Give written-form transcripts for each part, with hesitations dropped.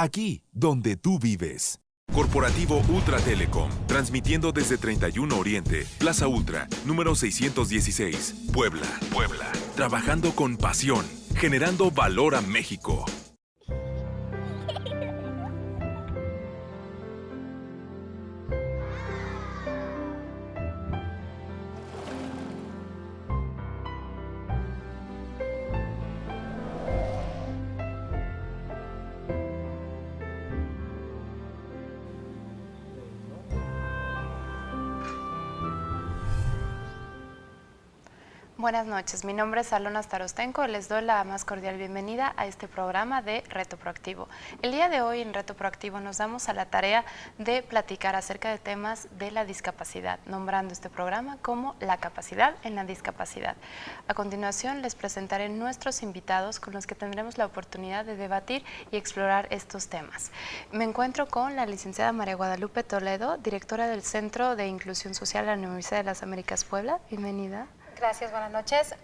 aquí donde tú vives. Corporativo Ultra Telecom, transmitiendo desde 31 Oriente, Plaza Ultra, número 616, Puebla. Trabajando con pasión, generando valor a México. Buenas noches, mi nombre es Alona Starostenko, les doy la más cordial bienvenida a este programa de Reto Proactivo. El día de hoy en Reto Proactivo nos damos a la tarea de platicar acerca de temas de la discapacidad, nombrando este programa como La capacidad en la discapacidad. A continuación les presentaré nuestros invitados con los que tendremos la oportunidad de debatir y explorar estos temas. Me encuentro con la licenciada María Guadalupe Toledo, directora del Centro de Inclusión Social de la Universidad de las Américas Puebla. Bienvenida. Gracias, buenas noches.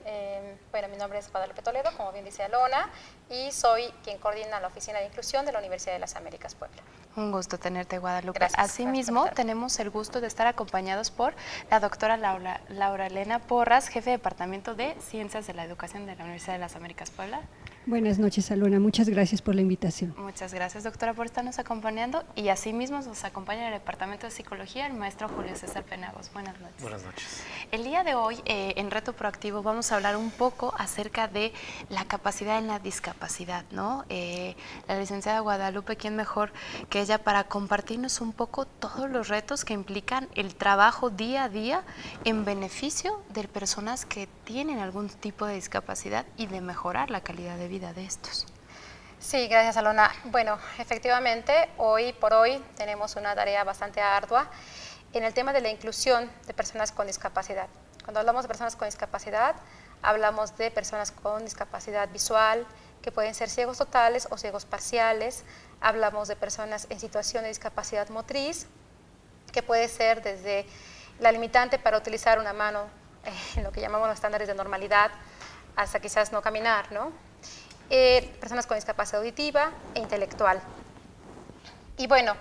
Mi nombre es Guadalupe Toledo, como bien dice Alona, y soy quien coordina la Oficina de Inclusión de la Universidad de las Américas Puebla. Un gusto tenerte, Guadalupe. Gracias. Asimismo, tenemos el gusto de estar acompañados por la doctora Laura Elena Porras, jefe de Departamento de Ciencias de la Educación de la Universidad de las Américas Puebla. Buenas noches, Alona. Muchas gracias por la invitación. Muchas gracias, doctora, por estarnos acompañando. Y asimismo nos acompaña en el Departamento de Psicología el maestro Julio César Penagos. Buenas noches. Buenas noches. El día de hoy, en Reto Proactivo, vamos a hablar un poco acerca de la capacidad en la discapacidad, ¿no? La licenciada Guadalupe, ¿quién mejor que ella para compartirnos un poco todos los retos que implican el trabajo día a día en beneficio de personas que tienen algún tipo de discapacidad y de mejorar la calidad de vida de estos? Sí, gracias, Alona. Bueno, efectivamente, hoy por hoy tenemos una tarea bastante ardua en el tema de la inclusión de personas con discapacidad. Cuando hablamos de personas con discapacidad, hablamos de personas con discapacidad visual, que pueden ser ciegos totales o ciegos parciales. Hablamos de personas en situación de discapacidad motriz, que puede ser desde la limitante para utilizar una mano, en lo que llamamos los estándares de normalidad, hasta quizás no caminar, ¿no? Personas con discapacidad auditiva e intelectual. Y bueno,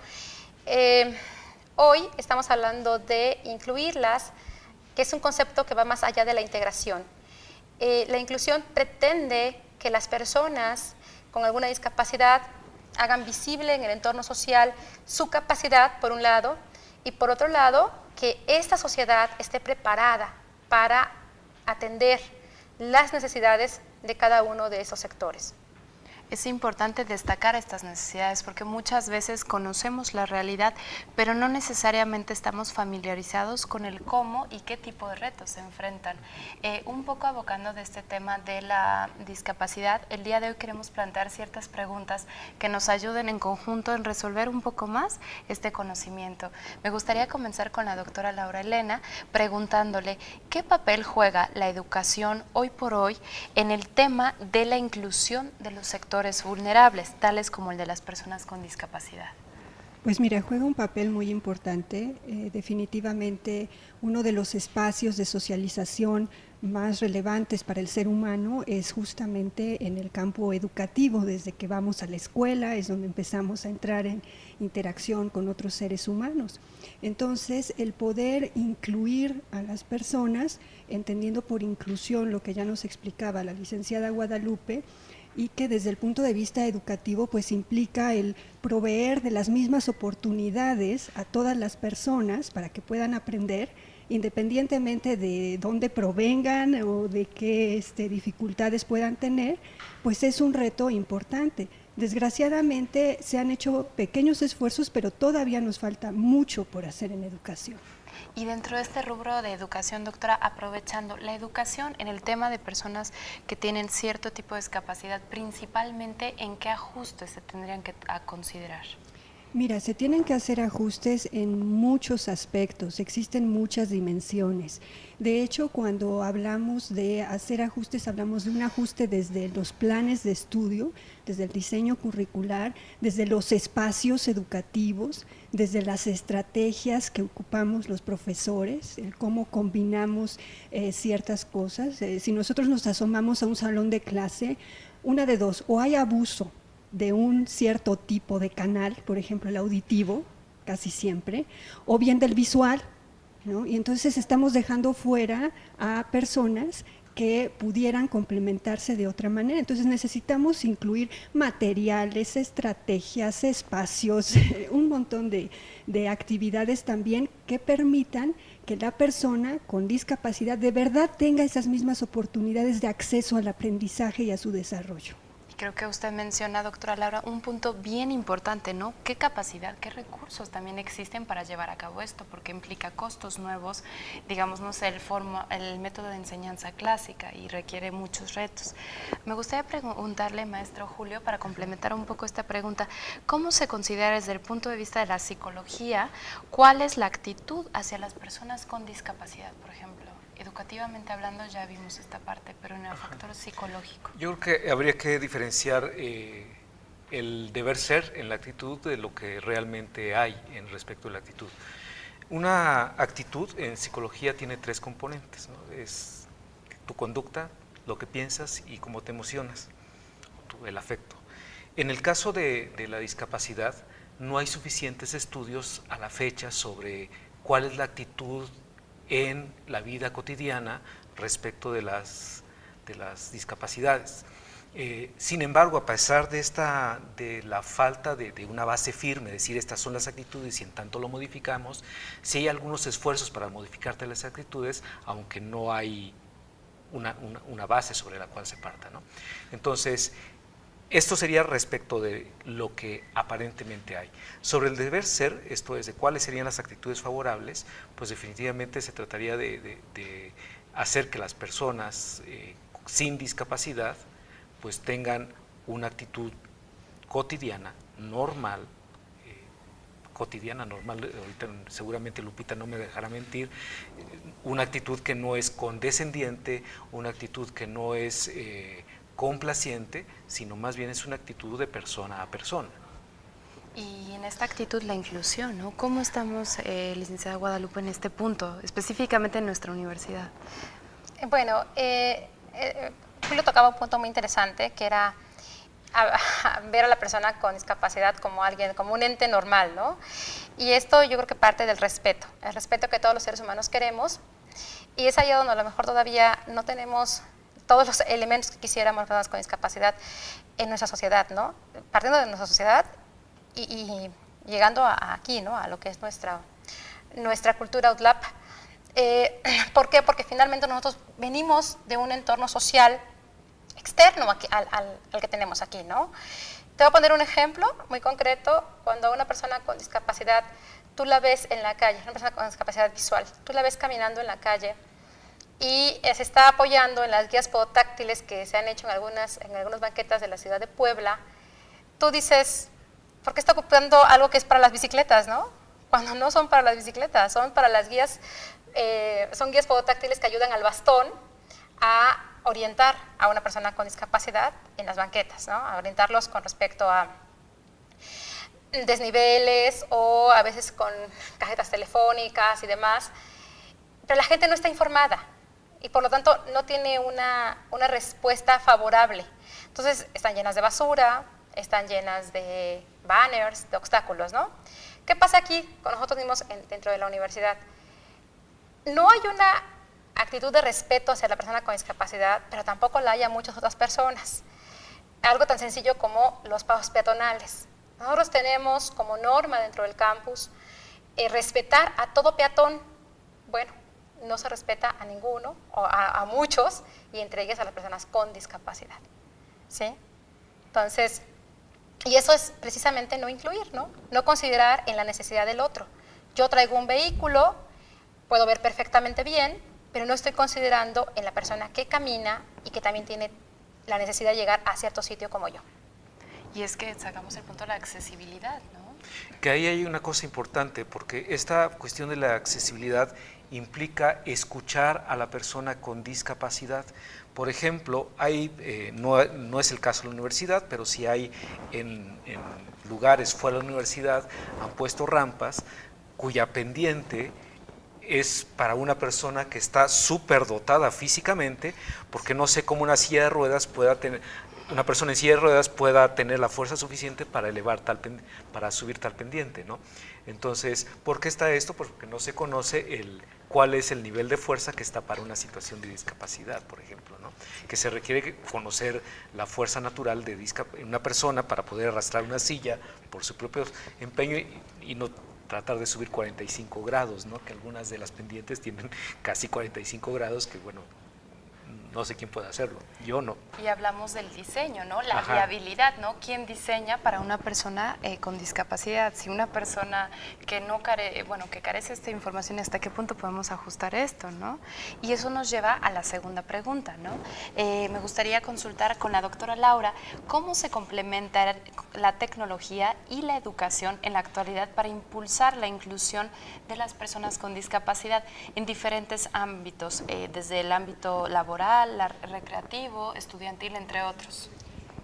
hoy estamos hablando de incluirlas, que es un concepto que va más allá de la integración. La inclusión pretende que las personas con alguna discapacidad hagan visible en el entorno social su capacidad, por un lado, y por otro lado, que esta sociedad esté preparada para atender las necesidades de cada uno de esos sectores. Es importante destacar estas necesidades porque muchas veces conocemos la realidad, pero no necesariamente estamos familiarizados con el cómo y qué tipo de retos se enfrentan. Un poco abocando de este tema de la discapacidad, el día de hoy queremos plantear ciertas preguntas que nos ayuden en conjunto en resolver un poco más este conocimiento. Me gustaría comenzar con la doctora Laura Elena preguntándole qué papel juega la educación hoy por hoy en el tema de la inclusión de los sectores vulnerables, tales como el de las personas con discapacidad. Pues mira, juega un papel muy importante, definitivamente uno de los espacios de socialización más relevantes para el ser humano es justamente en el campo educativo. Desde que vamos a la escuela es donde empezamos a entrar en interacción con otros seres humanos. Entonces, el poder incluir a las personas, entendiendo por inclusión lo que ya nos explicaba la licenciada Guadalupe, y que desde el punto de vista educativo pues implica el proveer de las mismas oportunidades a todas las personas para que puedan aprender independientemente de dónde provengan o de qué dificultades puedan tener, pues es un reto importante. Desgraciadamente se han hecho pequeños esfuerzos, pero todavía nos falta mucho por hacer en educación. Y dentro de este rubro de educación, doctora, aprovechando la educación en el tema de personas que tienen cierto tipo de discapacidad, principalmente, ¿en qué ajustes se tendrían que considerar? Mira, se tienen que hacer ajustes en muchos aspectos, existen muchas dimensiones. De hecho, cuando hablamos de hacer ajustes, hablamos de un ajuste desde los planes de estudio, desde el diseño curricular, desde los espacios educativos, desde las estrategias que ocupamos los profesores, el cómo combinamos ciertas cosas. Si nosotros nos asomamos a un salón de clase, una de dos, o hay abuso de un cierto tipo de canal, por ejemplo el auditivo, casi siempre, o bien del visual, ¿no? Y entonces estamos dejando fuera a personas que pudieran complementarse de otra manera. Entonces necesitamos incluir materiales, estrategias, espacios, un montón de actividades también que permitan que la persona con discapacidad de verdad tenga esas mismas oportunidades de acceso al aprendizaje y a su desarrollo. Creo que usted menciona, doctora Laura, un punto bien importante, ¿no? ¿Qué capacidad, qué recursos también existen para llevar a cabo esto? Porque implica costos nuevos, digamos, no sé, el método de enseñanza clásica y requiere muchos retos. Me gustaría preguntarle, maestro Julio, para complementar un poco esta pregunta, ¿cómo se considera desde el punto de vista de la psicología, cuál es la actitud hacia las personas con discapacidad, por ejemplo? Educativamente hablando ya vimos esta parte, pero en el factor psicológico. Yo creo que habría que diferenciar el deber ser en la actitud de lo que realmente hay en respecto a la actitud. Una actitud en psicología tiene 3 componentes, ¿no? Es tu conducta, lo que piensas y cómo te emocionas, el afecto. En el caso de la discapacidad, no hay suficientes estudios a la fecha sobre cuál es la actitud en la vida cotidiana respecto de las discapacidades. Sin embargo, a pesar de la falta de una base firme, decir estas son las actitudes y en tanto lo modificamos, sí hay algunos esfuerzos para modificar las actitudes, aunque no hay una base sobre la cual se parta, ¿no? Entonces, esto sería respecto de lo que aparentemente hay. Sobre el deber ser, esto es de cuáles serían las actitudes favorables, pues definitivamente se trataría de hacer que las personas sin discapacidad pues tengan una actitud cotidiana, normal, ahorita seguramente Lupita no me dejará mentir, una actitud que no es condescendiente, una actitud que no es complaciente, sino más bien es una actitud de persona a persona. Y en esta actitud la inclusión, ¿no? ¿Cómo estamos, licenciada Guadalupe, en este punto, específicamente en nuestra universidad? Bueno, Julio tocaba un punto muy interesante, que era ver a la persona con discapacidad como alguien, como un ente normal, ¿no? Y esto yo creo que parte del respeto, el respeto que todos los seres humanos queremos, y es ahí donde a lo mejor todavía no tenemos todos los elementos que quisiéramos las personas con discapacidad en nuestra sociedad, ¿no? Partiendo de nuestra sociedad y llegando aquí, ¿no? A lo que es nuestra cultura UTLAP. ¿Por qué? Porque finalmente nosotros venimos de un entorno social externo al que tenemos aquí, ¿no? Te voy a poner un ejemplo muy concreto. Cuando una persona con discapacidad, tú la ves en la calle, una persona con discapacidad visual, tú la ves caminando en la calle, y se está apoyando en las guías podotáctiles que se han hecho en algunas banquetas de la ciudad de Puebla. Tú dices, ¿por qué está ocupando algo que es para las bicicletas, no? Cuando no son para las bicicletas, son para las guías, son guías podotáctiles que ayudan al bastón a orientar a una persona con discapacidad en las banquetas, ¿no? A orientarlos con respecto a desniveles o a veces con cajetas telefónicas y demás, pero la gente no está informada y por lo tanto no tiene una respuesta favorable. Entonces están llenas de basura, están llenas de banners, de obstáculos, ¿no? ¿Qué pasa aquí con nosotros mismos dentro de la universidad? No hay una actitud de respeto hacia la persona con discapacidad, pero tampoco la hay a muchas otras personas. Algo tan sencillo como los pasos peatonales. Nosotros tenemos como norma dentro del campus respetar a todo peatón. Bueno, no se respeta a ninguno, o a muchos, y entre ellas a las personas con discapacidad, ¿sí? Entonces, y eso es precisamente no incluir, ¿no? No considerar en la necesidad del otro. Yo traigo un vehículo, puedo ver perfectamente bien, pero no estoy considerando en la persona que camina y que también tiene la necesidad de llegar a cierto sitio como yo. Y es que sacamos el punto de la accesibilidad, ¿no? Que ahí hay una cosa importante, porque esta cuestión de la accesibilidad implica escuchar a la persona con discapacidad. Por ejemplo, hay, no es el caso de la universidad, pero sí hay en lugares fuera de la universidad, han puesto rampas cuya pendiente es para una persona que está súper dotada físicamente, porque no sé cómo una silla de ruedas pueda una persona en silla de ruedas pueda tener la fuerza suficiente para para subir tal pendiente, ¿no? Entonces, ¿por qué está esto? Porque no se conoce cuál es el nivel de fuerza que está para una situación de discapacidad, por ejemplo, ¿no? Que se requiere conocer la fuerza natural de una persona para poder arrastrar una silla por su propio empeño y no tratar de subir 45 grados, ¿no? Que algunas de las pendientes tienen casi 45 grados, que bueno, no sé quién puede hacerlo, yo no. Y hablamos del diseño, ¿no? La Ajá. viabilidad, ¿no? ¿Quién diseña para una persona con discapacidad? Si una persona que que carece de esta información, ¿hasta qué punto podemos ajustar esto, no? Y eso nos lleva a la segunda pregunta, ¿no? Me gustaría consultar con la doctora Laura, ¿cómo se complementa la tecnología y la educación en la actualidad para impulsar la inclusión de las personas con discapacidad en diferentes ámbitos, desde el ámbito laboral, recreativo, estudiantil, entre otros?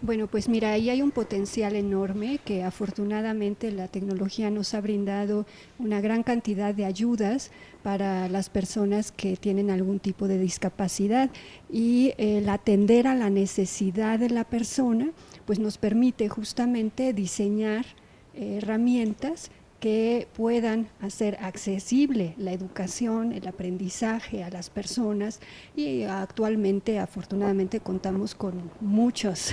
Bueno, pues mira, ahí hay un potencial enorme que afortunadamente la tecnología nos ha brindado una gran cantidad de ayudas para las personas que tienen algún tipo de discapacidad, y el atender a la necesidad de la persona pues nos permite justamente diseñar herramientas que puedan hacer accesible la educación, el aprendizaje a las personas, y actualmente afortunadamente contamos con muchas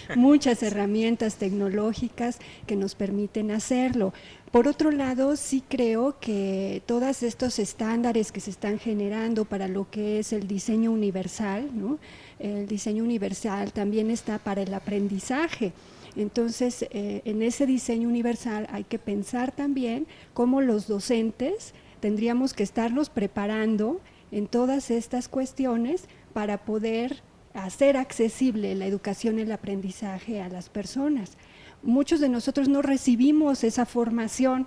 herramientas tecnológicas que nos permiten hacerlo. Por otro lado, sí creo que todos estos estándares que se están generando para lo que es el diseño universal, ¿no? El diseño universal también está para el aprendizaje. Entonces, en ese diseño universal hay que pensar también cómo los docentes tendríamos que estarnos preparando en todas estas cuestiones para poder hacer accesible la educación y el aprendizaje a las personas. Muchos de nosotros no recibimos esa formación.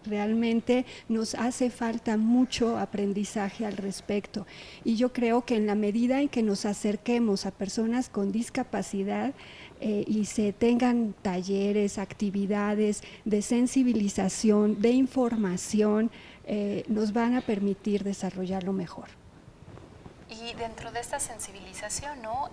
Realmente nos hace falta mucho aprendizaje al respecto, y yo creo que en la medida en que nos acerquemos a personas con discapacidad y se tengan talleres, actividades de sensibilización, de información, nos van a permitir desarrollarlo mejor. Y dentro de esta sensibilización, ¿no?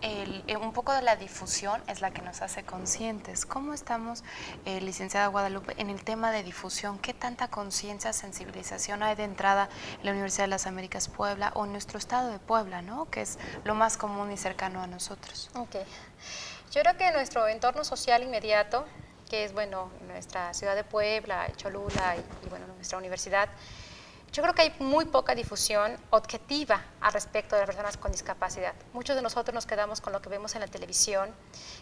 Un poco de la difusión es la que nos hace conscientes. ¿Cómo estamos, licenciada Guadalupe, en el tema de difusión? ¿Qué tanta conciencia, sensibilización hay de entrada en la Universidad de las Américas Puebla o en nuestro estado de Puebla, ¿no? Que es lo más común y cercano a nosotros? Okay. Yo creo que nuestro entorno social inmediato, que es, bueno, nuestra ciudad de Puebla, Cholula y bueno, nuestra universidad, yo creo que hay muy poca difusión objetiva al respecto de las personas con discapacidad. Muchos de nosotros nos quedamos con lo que vemos en la televisión,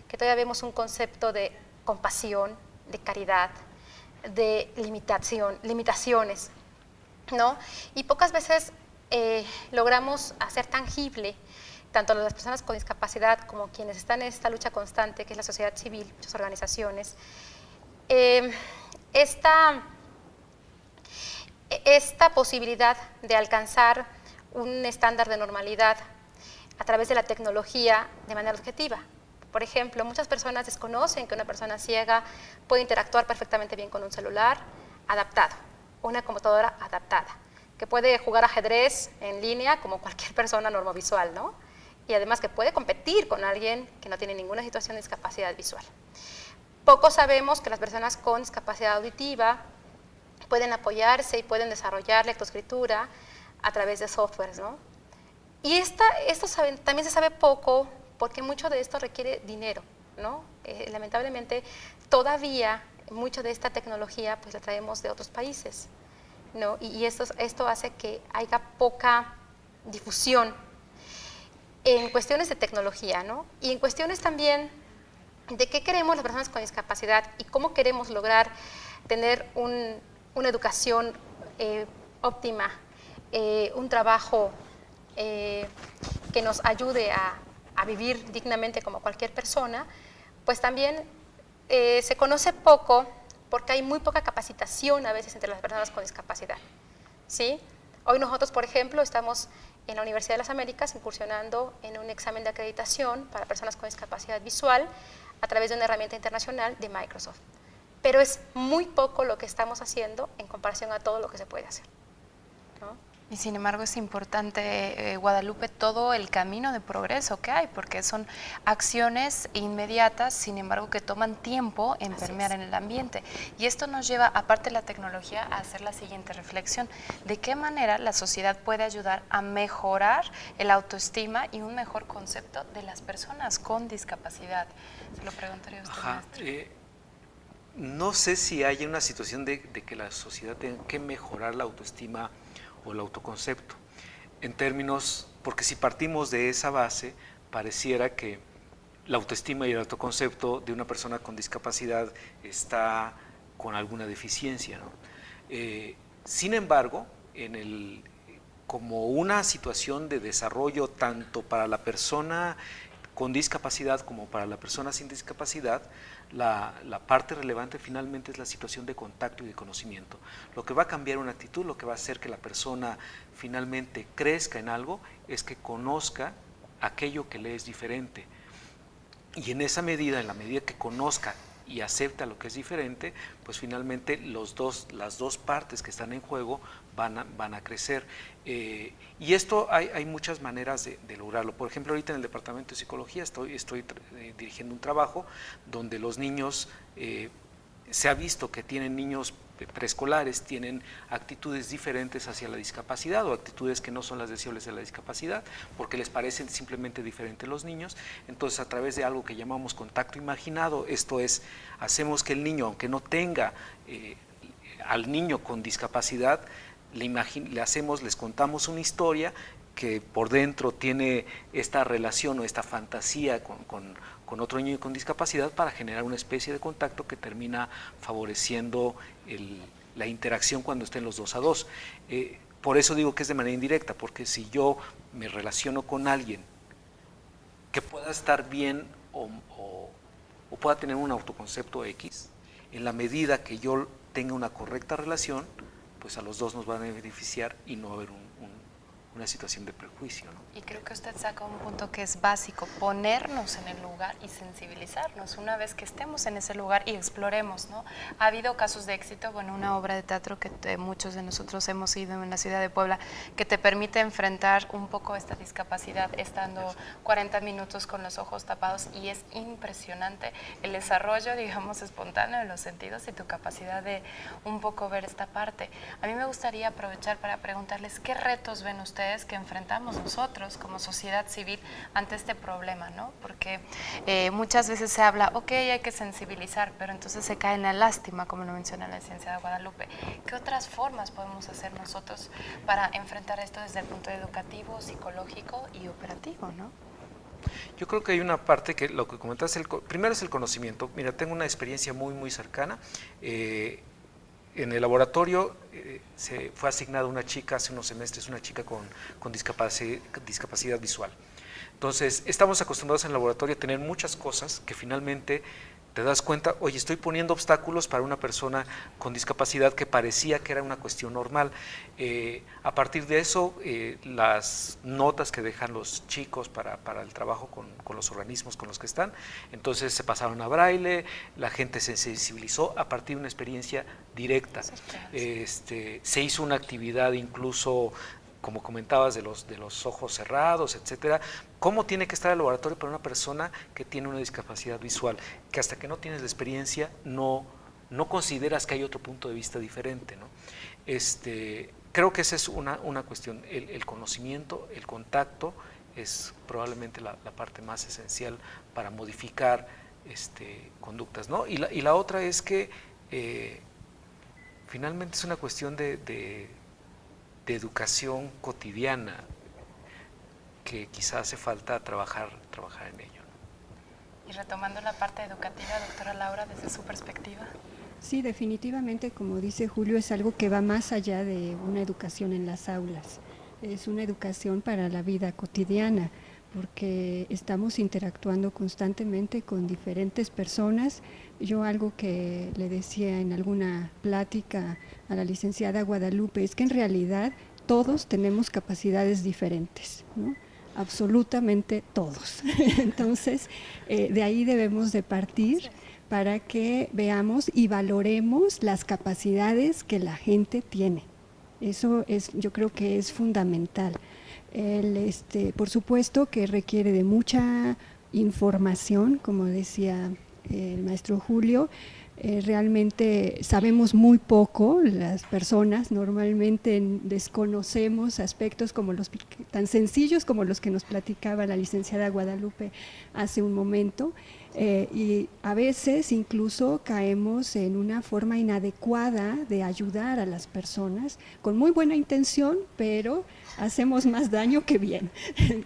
que todavía vemos un concepto de compasión, de caridad, de limitaciones, ¿no? Y pocas veces logramos hacer tangible tanto las personas con discapacidad como quienes están en esta lucha constante, que es la sociedad civil, muchas organizaciones, esta posibilidad de alcanzar un estándar de normalidad a través de la tecnología de manera objetiva. Por ejemplo, muchas personas desconocen que una persona ciega puede interactuar perfectamente bien con un celular adaptado, una computadora adaptada, que puede jugar ajedrez en línea como cualquier persona normovisual, ¿no? Y además que puede competir con alguien que no tiene ninguna situación de discapacidad visual. Poco sabemos que las personas con discapacidad auditiva pueden apoyarse y pueden desarrollar lectoescritura a través de softwares, ¿no? Y esto también se sabe poco porque mucho de esto requiere dinero, ¿no? Lamentablemente, todavía mucho de esta tecnología pues la traemos de otros países, ¿no? Y esto hace que haya poca difusión en cuestiones de tecnología, ¿no? Y en cuestiones también de qué queremos las personas con discapacidad y cómo queremos lograr tener una educación óptima, un trabajo que nos ayude a vivir dignamente como cualquier persona, pues también se conoce poco porque hay muy poca capacitación a veces entre las personas con discapacidad, ¿sí? Hoy nosotros, por ejemplo, estamos en la Universidad de las Américas incursionando en un examen de acreditación para personas con discapacidad visual a través de una herramienta internacional de Microsoft. Pero es muy poco lo que estamos haciendo en comparación a todo lo que se puede hacer, ¿no? Y sin embargo es importante, Guadalupe, todo el camino de progreso que hay, porque son acciones inmediatas, sin embargo, que toman tiempo en permear en el ambiente. Y esto nos lleva, aparte de la tecnología, a hacer la siguiente reflexión. ¿De qué manera la sociedad puede ayudar a mejorar el autoestima y un mejor concepto de las personas con discapacidad? Se lo preguntaría a usted, maestro. No sé si hay una situación de que la sociedad tenga que mejorar la autoestima o el autoconcepto, en términos, porque si partimos de esa base, pareciera que la autoestima y el autoconcepto de una persona con discapacidad está con alguna deficiencia, ¿no? Sin embargo, como una situación de desarrollo tanto para la persona con discapacidad como para la persona sin discapacidad, la parte relevante finalmente es la situación de contacto y de conocimiento. Lo que va a cambiar una actitud, lo que va a hacer que la persona finalmente crezca en algo, es que conozca aquello que le es diferente. Y en esa medida, en la medida que conozca y acepta lo que es diferente, pues finalmente las dos partes que están en juego van a crecer. Y esto hay muchas maneras de lograrlo. Por ejemplo, ahorita en el Departamento de Psicología estoy dirigiendo un trabajo donde los niños, se ha visto que tienen niños preescolares, tienen actitudes diferentes hacia la discapacidad o actitudes que no son las deseables de la discapacidad, porque les parecen simplemente diferentes los niños. Entonces, a través de algo que llamamos contacto imaginado, esto es, hacemos que el niño, aunque no tenga al niño con discapacidad, les contamos una historia que por dentro tiene esta relación o esta fantasía con otro niño con discapacidad, para generar una especie de contacto que termina favoreciendo la interacción cuando estén los dos a dos. Por eso digo que es de manera indirecta, porque si yo me relaciono con alguien que pueda estar bien o pueda tener un autoconcepto X, en la medida que yo tenga una correcta relación, pues a los dos nos van a beneficiar y no va a haber una situación de prejuicio, ¿no? Y creo que usted saca un punto que es básico, ponernos en el lugar y sensibilizarnos una vez que estemos en ese lugar y exploremos, ¿no? Ha habido casos de éxito, bueno, una obra de teatro que muchos de nosotros hemos ido en la ciudad de Puebla, que te permite enfrentar un poco esta discapacidad estando 40 minutos con los ojos tapados, y es impresionante el desarrollo, digamos, espontáneo de los sentidos y tu capacidad de un poco ver esta parte. A mí me gustaría aprovechar para preguntarles qué retos ven ustedes que enfrentamos nosotros como sociedad civil ante este problema, ¿no? Porque muchas veces se habla, ok, hay que sensibilizar, pero entonces se cae en la lástima, como lo menciona la licenciada Guadalupe. ¿Qué otras formas podemos hacer nosotros para enfrentar esto desde el punto educativo, psicológico y operativo, ¿no? Yo creo que hay una parte que lo que comentaste, primero es el conocimiento. Mira, tengo una experiencia muy cercana. En el laboratorio se fue asignada una chica hace unos semestres, una chica con discapacidad visual. Entonces, estamos acostumbrados en el laboratorio a tener muchas cosas que finalmente te das cuenta, oye, estoy poniendo obstáculos para una persona con discapacidad que parecía que era una cuestión normal. A partir de eso, las notas que dejan los chicos para el trabajo con los organismos con los que están, entonces se pasaron a braille, la gente se sensibilizó a partir de una experiencia directa. Se hizo una actividad incluso, como comentabas, de los ojos cerrados, etcétera. ¿Cómo tiene que estar el laboratorio para una persona que tiene una discapacidad visual? Que hasta que no tienes la experiencia no consideras que hay otro punto de vista diferente, ¿no? Creo que esa es una cuestión. El conocimiento, el contacto es probablemente la parte más esencial para modificar conductas, ¿no? Y la otra es que finalmente es una cuestión de educación cotidiana, que quizás hace falta trabajar en ello. Y retomando la parte educativa, doctora Laura, desde su perspectiva. Sí, definitivamente, como dice Julio, es algo que va más allá de una educación en las aulas. Es una educación para la vida cotidiana, porque estamos interactuando constantemente con diferentes personas. Yo algo que le decía en alguna plática a la licenciada Guadalupe es que en realidad todos tenemos capacidades diferentes, ¿no? Absolutamente todos. Entonces, de ahí debemos de partir para que veamos y valoremos las capacidades que la gente tiene. Eso es, yo creo que es fundamental. Por supuesto que requiere de mucha información, como decía el maestro Julio. Realmente sabemos muy poco, las personas normalmente desconocemos aspectos como tan sencillos como los que nos platicaba la licenciada Guadalupe hace un momento, y a veces incluso caemos en una forma inadecuada de ayudar a las personas con muy buena intención, pero hacemos más daño que bien.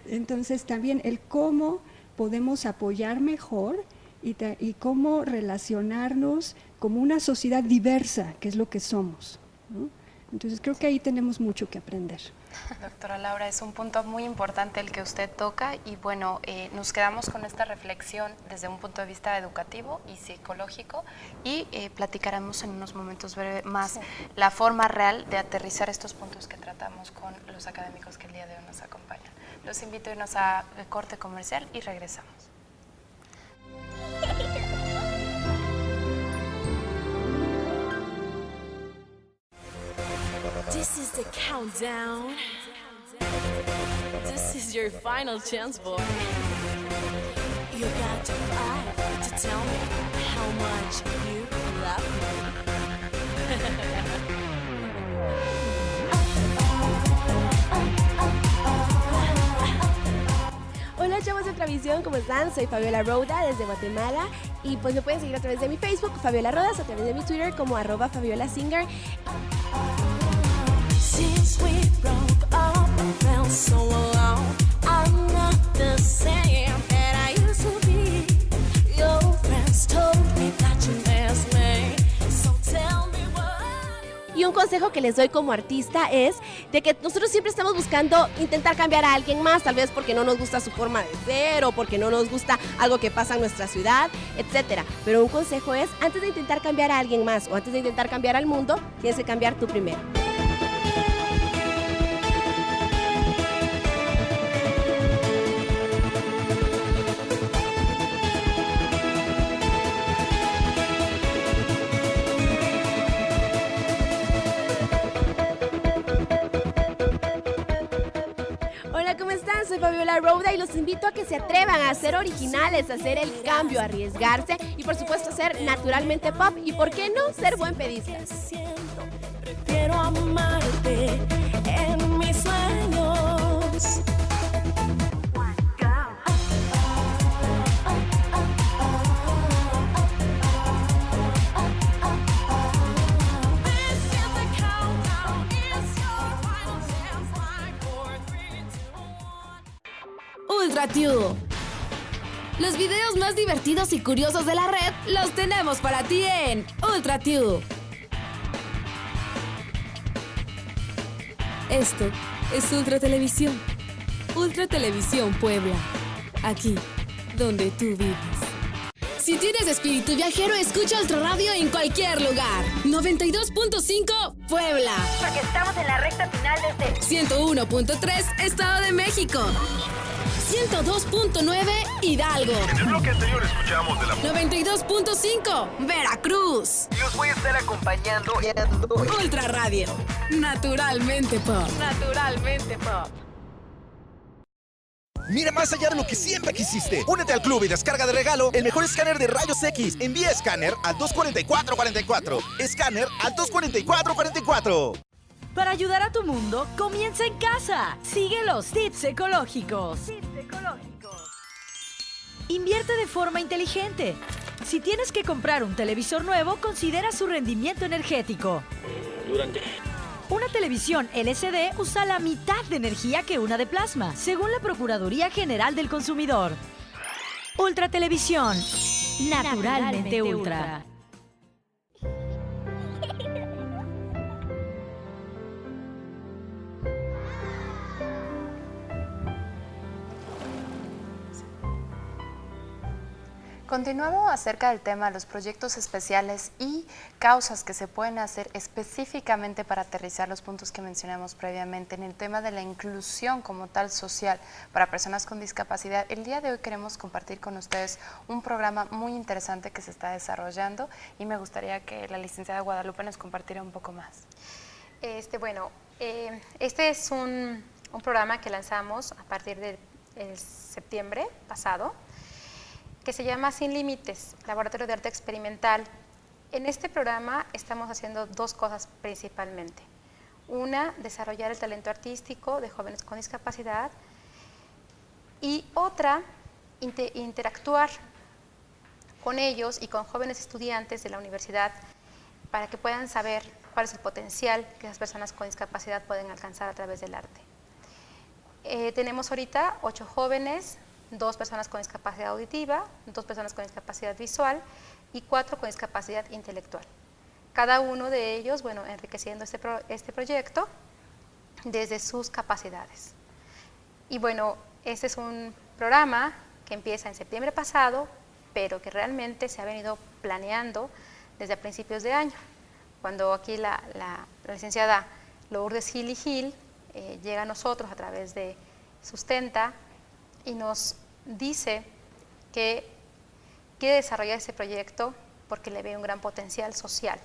Entonces también el cómo podemos apoyar mejor y cómo relacionarnos como una sociedad diversa, que es lo que somos, ¿no? Entonces creo que ahí tenemos mucho que aprender. Doctora Laura, es un punto muy importante el que usted toca y bueno, nos quedamos con esta reflexión desde un punto de vista educativo y psicológico y platicaremos en unos momentos más la forma real de aterrizar estos puntos que tratamos con los académicos que el día de hoy nos acompañan. Los invito a irnos a corte comercial y regresamos. This is the countdown. This is your final chance, boy. You got to fight to tell me how much you love me. Hola chavos de Ultravisión, ¿cómo están? Soy Fabiola Roda desde Guatemala y pues me pueden seguir a través de mi Facebook, Fabiola Rodas, a través de mi Twitter como @FabiolaSinger. Since we broke up, I felt so alone. I'm not the same that I used to be. Your friends told me that you missed me. So tell me what. Y un consejo que les doy como artista es de que nosotros siempre estamos buscando intentar cambiar a alguien más, tal vez porque no nos gusta su forma de ser o porque no nos gusta algo que pasa en nuestra ciudad, etcétera. Pero un consejo es, antes de intentar cambiar a alguien más o antes de intentar cambiar al mundo, tienes que cambiar tú primero. Soy Fabiola Roda y los invito a que se atrevan a ser originales, a hacer el cambio, a arriesgarse y por supuesto ser naturalmente pop y por qué no ser buen pedista. Prefiero amarte en mis sueños. UltraTube. Los videos más divertidos y curiosos de la red los tenemos para ti en UltraTube. Esto es Ultra Televisión. Ultra Televisión Puebla. Aquí, donde tú vives. Si tienes espíritu viajero, escucha Ultra Radio en cualquier lugar. 92.5 Puebla. Porque estamos en la recta final desde 101.3 Estado de México. 102.9 Hidalgo. En el bloque anterior escuchamos de la 92.5 Veracruz. y os voy a estar acompañando. Ultra Radio. Naturalmente pop. Naturalmente pop. Mira más allá de lo que siempre quisiste. Únete al club y descarga de regalo el mejor escáner de rayos X. Envía escáner al 24444. Escáner al 24444. Para ayudar a tu mundo, comienza en casa. Sigue los tips ecológicos. Invierte de forma inteligente. Si tienes que comprar un televisor nuevo, considera su rendimiento energético. Una televisión LCD usa la mitad de energía que una de plasma, según la Procuraduría General del Consumidor. Ultra Televisión. Naturalmente ultra. Continuando acerca del tema de los proyectos especiales y causas que se pueden hacer específicamente para aterrizar los puntos que mencionamos previamente en el tema de la inclusión como tal social para personas con discapacidad, el día de hoy queremos compartir con ustedes un programa muy interesante que se está desarrollando y me gustaría que la licenciada Guadalupe nos compartiera un poco más. Bueno, Este es un programa que lanzamos a partir de septiembre pasado, que se llama Sin Límites, Laboratorio de Arte Experimental. En este programa estamos haciendo dos cosas principalmente. Una, desarrollar el talento artístico de jóvenes con discapacidad, y otra, interactuar con ellos y con jóvenes estudiantes de la universidad para que puedan saber cuál es el potencial que las personas con discapacidad pueden alcanzar a través del arte. Tenemos ahorita 8 jóvenes, 2 personas con discapacidad auditiva, 2 personas con discapacidad visual y 4 con discapacidad intelectual. Cada uno de ellos, bueno, enriqueciendo este proyecto desde sus capacidades. Y bueno, este es un programa que empieza en septiembre pasado, pero que realmente se ha venido planeando desde principios de año, cuando aquí la licenciada Lourdes Gil y Gil llega a nosotros a través de Sustenta y nos dice que quiere desarrollar este proyecto porque le ve un gran potencial social.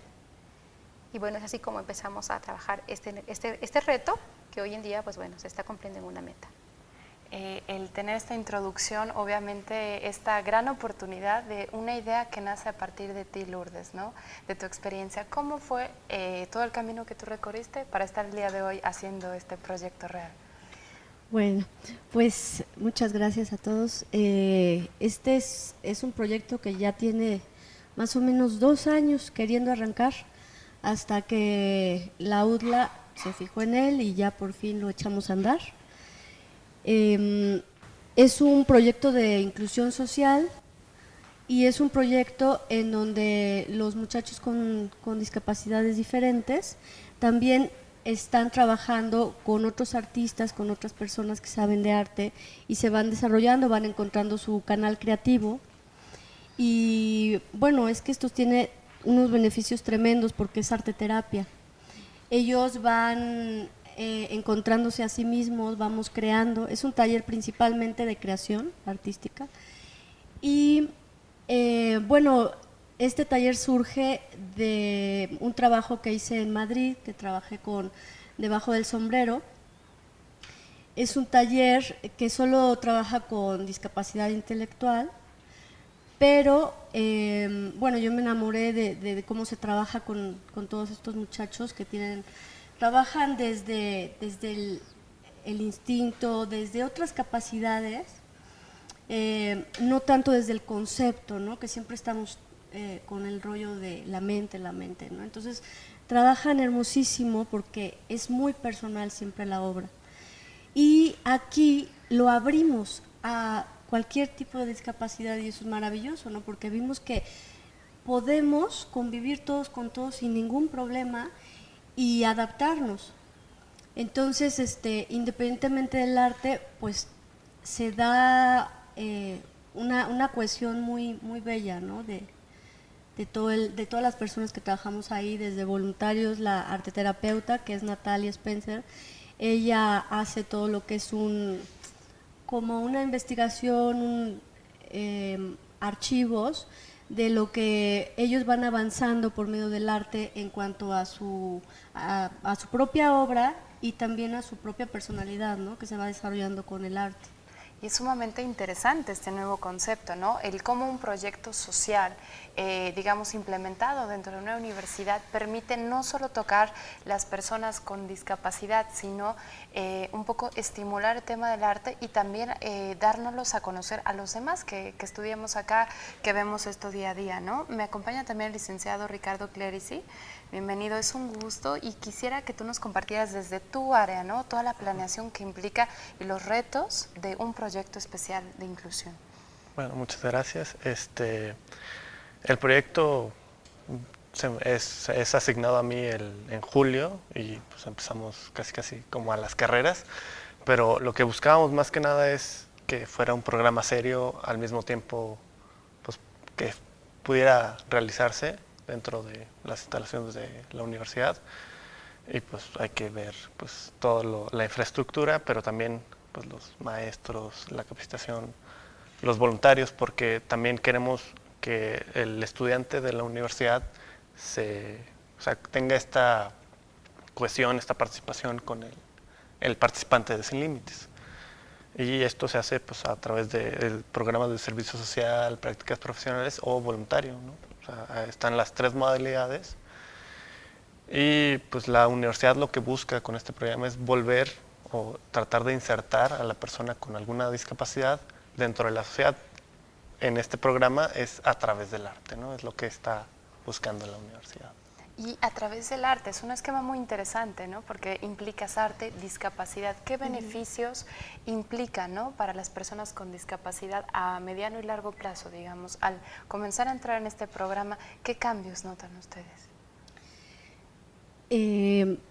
Y bueno, es así como empezamos a trabajar este reto, que hoy en día, pues bueno, se está cumpliendo en una meta. El tener esta introducción, obviamente, esta gran oportunidad de una idea que nace a partir de ti, Lourdes, ¿no? De tu experiencia. ¿Cómo fue todo el camino que tú recorriste para estar el día de hoy haciendo este proyecto real? Bueno, pues muchas gracias a todos. Este es un proyecto que ya tiene más o menos 2 años queriendo arrancar, hasta que la UDLA se fijó en él y ya por fin lo echamos a andar. Es un proyecto de inclusión social y es un proyecto en donde los muchachos con discapacidades diferentes también están trabajando con otros artistas, con otras personas que saben de arte y se van desarrollando, van encontrando su canal creativo. Y bueno, es que esto tiene unos beneficios tremendos porque es arte terapia. Ellos van encontrándose a sí mismos, vamos creando. Es un taller principalmente de creación artística. Y bueno, este taller surge de un trabajo que hice en Madrid, que trabajé con Debajo del Sombrero. Es un taller que solo trabaja con discapacidad intelectual, pero bueno, yo me enamoré de cómo se trabaja con todos estos muchachos que trabajan desde el instinto, desde otras capacidades, no tanto desde el concepto, ¿no? Que siempre estamos con el rollo de la mente, ¿no? Entonces, trabajan hermosísimo porque es muy personal siempre la obra. Y aquí lo abrimos a cualquier tipo de discapacidad y eso es maravilloso, ¿no? Porque vimos que podemos convivir todos con todos sin ningún problema y adaptarnos. Entonces, independientemente del arte, pues se da una cohesión muy, muy bella, ¿no? De todas las personas que trabajamos ahí, desde voluntarios, la arteterapeuta, que es Natalia Spencer, ella hace todo lo que es como una investigación, archivos de lo que ellos van avanzando por medio del arte en cuanto a su propia obra y también a su propia personalidad, ¿no? Que se va desarrollando con el arte. Y es sumamente interesante este nuevo concepto, ¿no? El cómo un proyecto social, digamos, implementado dentro de una universidad permite no solo tocar las personas con discapacidad, sino un poco estimular el tema del arte y también dárnoslos a conocer a los demás que estudiamos acá, que vemos esto día a día, ¿no? Me acompaña también el licenciado Ricardo Clerici. Bienvenido, es un gusto y quisiera que tú nos compartieras desde tu área, ¿no? Toda la planeación que implica y los retos de un proyecto especial de inclusión. Bueno, muchas gracias. El proyecto es asignado a mí en julio y pues empezamos casi como a las carreras, pero lo que buscábamos más que nada es que fuera un programa serio, al mismo tiempo pues, que pudiera realizarse dentro de las instalaciones de la universidad y pues hay que ver pues toda la infraestructura, pero también pues los maestros, la capacitación, los voluntarios, porque también queremos que el estudiante de la universidad tenga esta cohesión, esta participación con el participante de Sin Límites. Y esto se hace pues, a través de programas de servicio social, prácticas profesionales o voluntario, ¿no? O sea, están las 3 modalidades. Y pues la universidad lo que busca con este programa es volver o tratar de insertar a la persona con alguna discapacidad dentro de la sociedad. En este programa es a través del arte, ¿no? Es lo que está buscando la universidad. Y a través del arte, es un esquema muy interesante, ¿no? Porque implicas arte, discapacidad. ¿Qué beneficios implica, ¿no? Para las personas con discapacidad a mediano y largo plazo, digamos? Al comenzar a entrar en este programa, ¿qué cambios notan ustedes?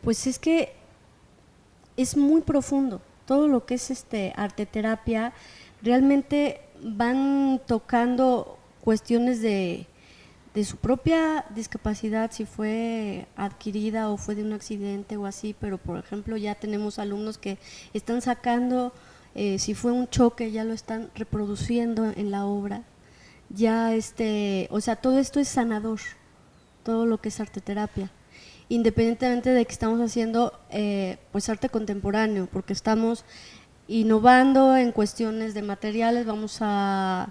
Pues es que es muy profundo. Todo lo que es arte terapia, realmente van tocando cuestiones de su propia discapacidad, si fue adquirida o fue de un accidente o así, pero por ejemplo ya tenemos alumnos que están sacando, si fue un choque, ya lo están reproduciendo en la obra. Ya o sea, todo esto es sanador, todo lo que es arte terapia, independientemente de que estamos haciendo pues arte contemporáneo, porque estamos innovando en cuestiones de materiales, vamos a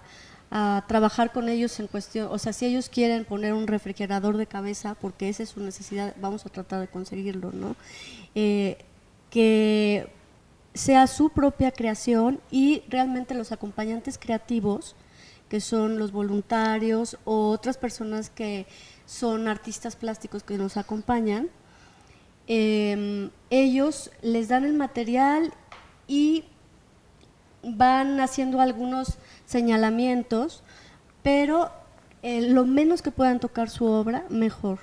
trabajar con ellos en cuestión, o sea, si ellos quieren poner un refrigerador de cabeza, porque esa es su necesidad, vamos a tratar de conseguirlo, ¿no? Que sea su propia creación y realmente los acompañantes creativos, que son los voluntarios o otras personas que son artistas plásticos que nos acompañan, ellos les dan el material y van haciendo algunos señalamientos, pero lo menos que puedan tocar su obra, mejor,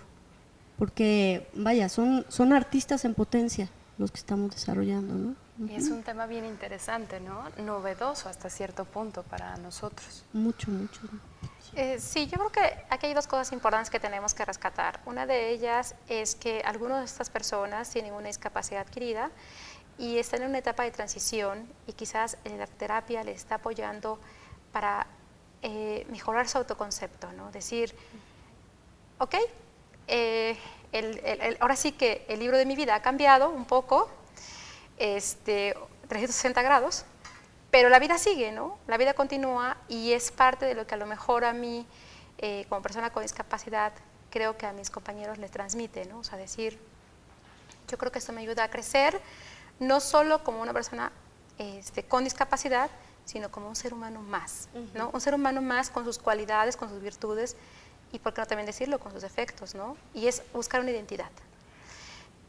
porque vaya, son artistas en potencia los que estamos desarrollando, ¿no? Y es un tema bien interesante, ¿no? Novedoso hasta cierto punto para nosotros. Mucho, mucho. Sí, yo creo que aquí hay 2 cosas importantes que tenemos que rescatar. Una de ellas es que algunas de estas personas tienen una discapacidad adquirida y están en una etapa de transición y quizás la terapia les está apoyando para mejorar su autoconcepto, ¿no? Decir, ok, ahora sí que el libro de mi vida ha cambiado un poco, 360 grados, pero la vida sigue, ¿no? La vida continúa y es parte de lo que a lo mejor a mí, como persona con discapacidad, creo que a mis compañeros les transmite, ¿no? O sea, decir, yo creo que esto me ayuda a crecer, no solo como una persona con discapacidad, sino como un ser humano más, ¿no? Un ser humano más con sus cualidades, con sus virtudes y, por qué no también decirlo, con sus defectos, ¿no? Y es buscar una identidad.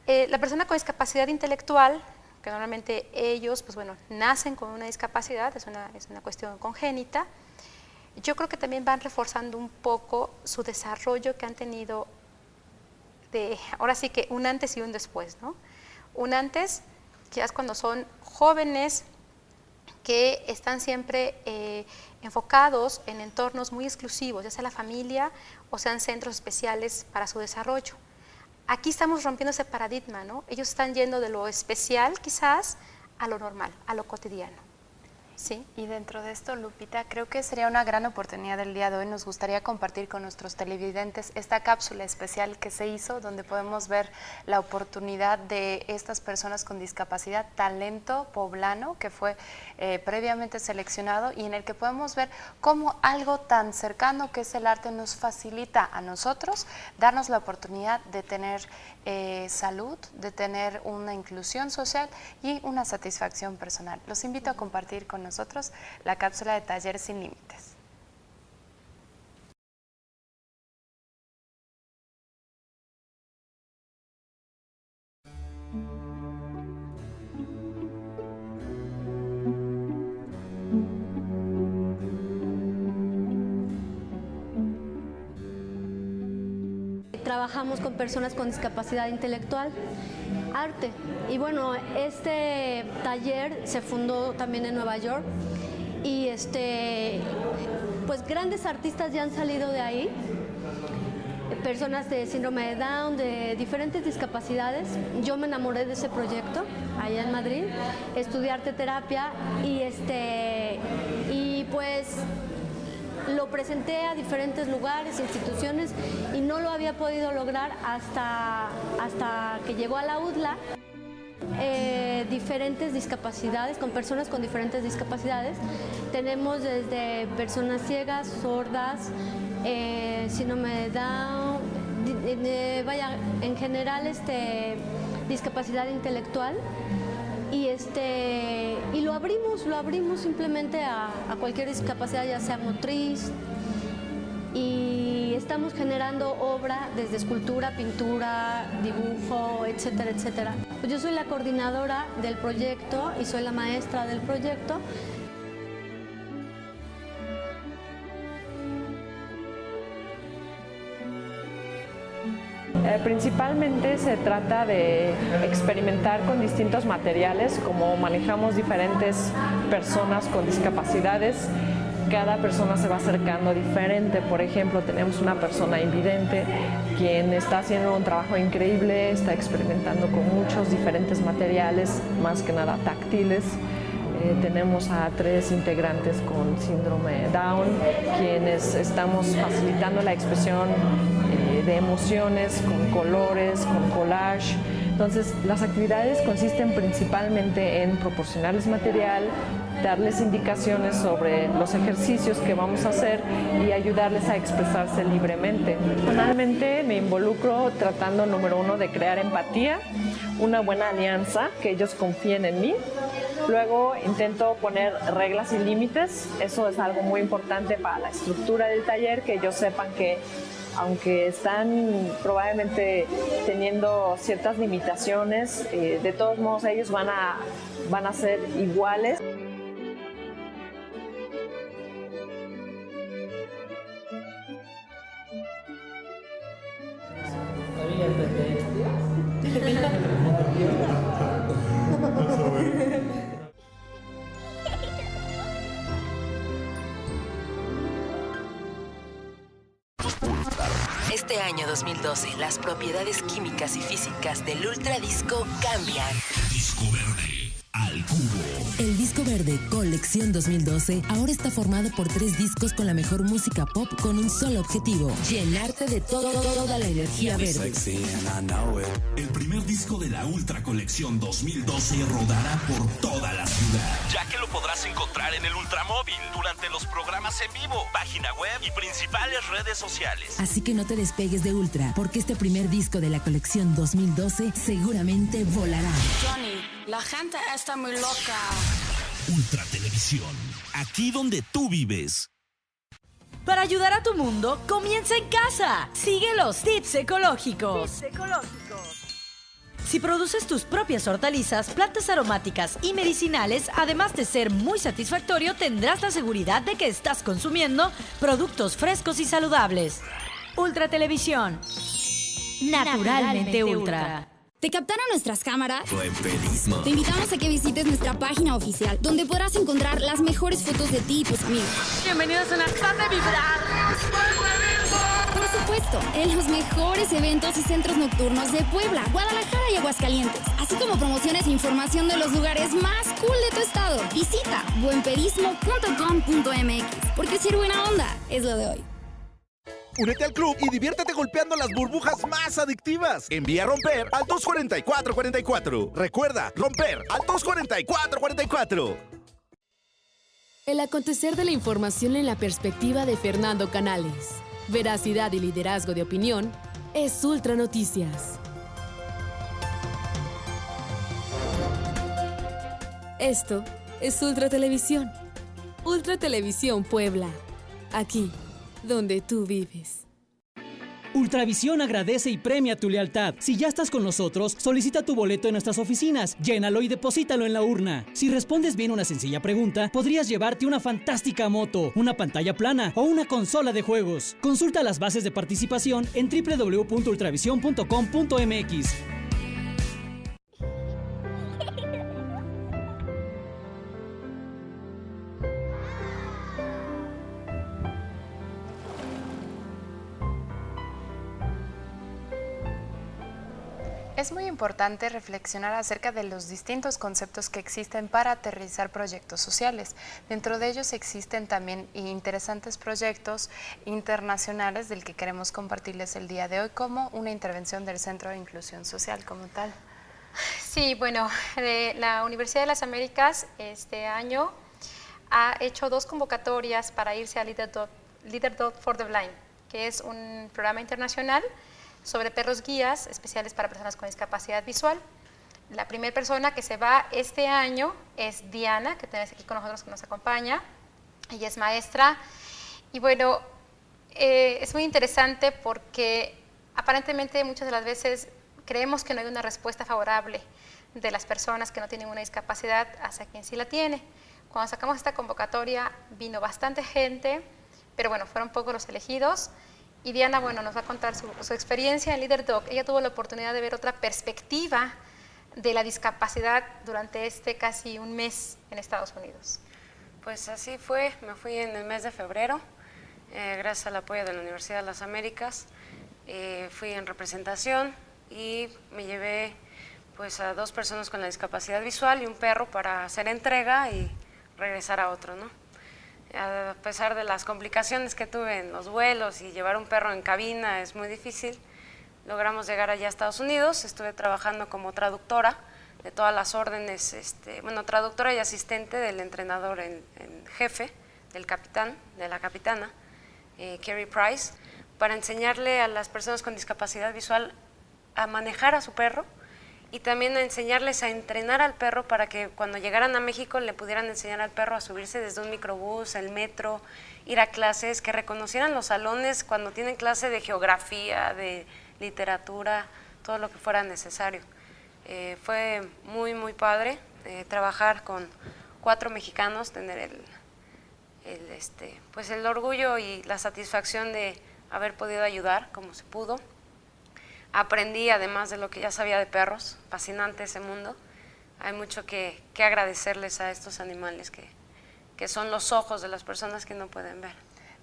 La persona con discapacidad intelectual, que normalmente ellos, pues bueno, nacen con una discapacidad, es una cuestión congénita, yo creo que también van reforzando un poco su desarrollo que han tenido ahora sí que un antes y un después, ¿no? Un antes, quizás cuando son jóvenes que están siempre enfocados en entornos muy exclusivos, ya sea la familia o sean centros especiales para su desarrollo. Aquí estamos rompiendo ese paradigma, ¿no? Ellos están yendo de lo especial quizás a lo normal, a lo cotidiano. Sí. Y dentro de esto, Lupita, creo que sería una gran oportunidad del día de hoy. Nos gustaría compartir con nuestros televidentes esta cápsula especial que se hizo, donde podemos ver la oportunidad de estas personas con discapacidad, talento poblano, que fue previamente seleccionado y en el que podemos ver cómo algo tan cercano que es el arte nos facilita a nosotros darnos la oportunidad de tener salud, de tener una inclusión social y una satisfacción personal. Los invito a compartir con nosotros la cápsula de Taller Sin Límites. Trabajamos con personas con discapacidad intelectual, arte. Y bueno, este taller se fundó también en Nueva York y pues grandes artistas ya han salido de ahí, personas de síndrome de Down, de diferentes discapacidades. Yo me enamoré de ese proyecto allá en Madrid, estudié arte terapia y pues lo presenté a diferentes lugares, instituciones, y no lo había podido lograr hasta que llegó a la UDLA. Diferentes discapacidades, con personas con diferentes discapacidades. Tenemos desde personas ciegas, sordas, síndrome de Down, en general discapacidad intelectual. Y lo abrimos simplemente a cualquier discapacidad, ya sea motriz, y estamos generando obra desde escultura, pintura, dibujo, etcétera, etcétera. Pues yo soy la coordinadora del proyecto y soy la maestra del proyecto. Principalmente se trata de experimentar con distintos materiales, como manejamos diferentes personas con discapacidades. Cada persona se va acercando diferente. Por ejemplo, tenemos una persona invidente quien está haciendo un trabajo increíble, está experimentando con muchos diferentes materiales, más que nada táctiles. Tenemos a 3 integrantes con síndrome de Down, quienes estamos facilitando la expresión de emociones con colores, con collage. Entonces, las actividades consisten principalmente en proporcionarles material, darles indicaciones sobre los ejercicios que vamos a hacer y ayudarles a expresarse libremente. Personalmente me involucro tratando, número 1, de crear empatía, una buena alianza, que ellos confíen en mí. Luego intento poner reglas y límites. Eso es algo muy importante para la estructura del taller, que ellos sepan que aunque están probablemente teniendo ciertas limitaciones, de todos modos ellos van a ser iguales. Este año 2012, las propiedades químicas y físicas del Ultra Disco cambian. Disco verde al cubo. El Disco Verde Colección 2012 ahora está formado por 3 discos con la mejor música pop con un solo objetivo: llenarte de toda la energía verde. El primer disco de la Ultra Colección 2012 rodará por toda la ciudad, ya que lo podrás encontrar en el Ultramóvil durante los programas en vivo, página web y principales redes sociales. Así que no te despegues de Ultra, porque este primer disco de la colección 2012 seguramente volará. Johnny, la gente está muy loca. Ultra Televisión, aquí donde tú vives. Para ayudar a tu mundo, comienza en casa. Sigue los tips ecológicos. Si produces tus propias hortalizas, plantas aromáticas y medicinales, además de ser muy satisfactorio, tendrás la seguridad de que estás consumiendo productos frescos y saludables. Ultra Televisión. Naturalmente Ultra. ¿Te captaron nuestras cámaras? Buen pedismo. Te invitamos a que visites nuestra página oficial, donde podrás encontrar las mejores fotos de ti y tus amigos. Bienvenidos a una zona de vibrar. Por supuesto, en los mejores eventos y centros nocturnos de Puebla, Guadalajara y Aguascalientes, así como promociones e información de los lugares más cool de tu estado. Visita buenpedismo.com.mx, porque ser buena onda es lo de hoy. Únete al club y diviértete golpeando las burbujas más adictivas. Envía romper al 244-44. Recuerda, romper al 244-44. El acontecer de la información en la perspectiva de Fernando Canales. Veracidad y liderazgo de opinión es Ultra Noticias. Esto es Ultra Televisión. Ultra Televisión Puebla. Aquí, donde tú vives. Ultravisión agradece y premia tu lealtad. Si ya estás con nosotros, solicita tu boleto en nuestras oficinas, llénalo y deposítalo en la urna. Si respondes bien una sencilla pregunta, podrías llevarte una fantástica moto, una pantalla plana o una consola de juegos. Consulta las bases de participación en www.ultravision.com.mx. Es muy importante reflexionar acerca de los distintos conceptos que existen para aterrizar proyectos sociales. Dentro de ellos existen también interesantes proyectos internacionales del que queremos compartirles el día de hoy, como una intervención del Centro de Inclusión Social como tal. Sí, bueno, la Universidad de las Américas este año ha hecho 2 convocatorias para irse a Leader Dog for the Blind, que es un programa internacional sobre perros guías especiales para personas con discapacidad visual. La primera persona que se va este año es Diana, que tenemos aquí con nosotros, que nos acompaña. Ella es maestra. Y bueno, es muy interesante porque aparentemente muchas de las veces creemos que no hay una respuesta favorable de las personas que no tienen una discapacidad hacia quien sí la tiene. Cuando sacamos esta convocatoria vino bastante gente, pero bueno, fueron pocos los elegidos. Y Diana, bueno, nos va a contar su experiencia en Leader Dog. Ella tuvo la oportunidad de ver otra perspectiva de la discapacidad durante casi un mes en Estados Unidos. Pues así fue, me fui en el mes de febrero, gracias al apoyo de la Universidad de las Américas. Fui en representación y me llevé pues a 2 personas con la discapacidad visual y un perro para hacer entrega y regresar a otro, ¿no? A pesar de las complicaciones que tuve en los vuelos y llevar un perro en cabina es muy difícil, logramos llegar allá a Estados Unidos. Estuve trabajando como traductora de todas las órdenes, traductora y asistente del entrenador en jefe, del capitán, de la capitana, Carrie Price, para enseñarle a las personas con discapacidad visual a manejar a su perro y también a enseñarles a entrenar al perro para que cuando llegaran a México le pudieran enseñar al perro a subirse desde un microbús, el metro, ir a clases, que reconocieran los salones cuando tienen clase de geografía, de literatura, todo lo que fuera necesario. Fue muy, muy padre trabajar con 4 mexicanos, tener el orgullo y la satisfacción de haber podido ayudar como se pudo. Aprendí, además de lo que ya sabía de perros, fascinante ese mundo. Hay mucho que agradecerles a estos animales que son los ojos de las personas que no pueden ver.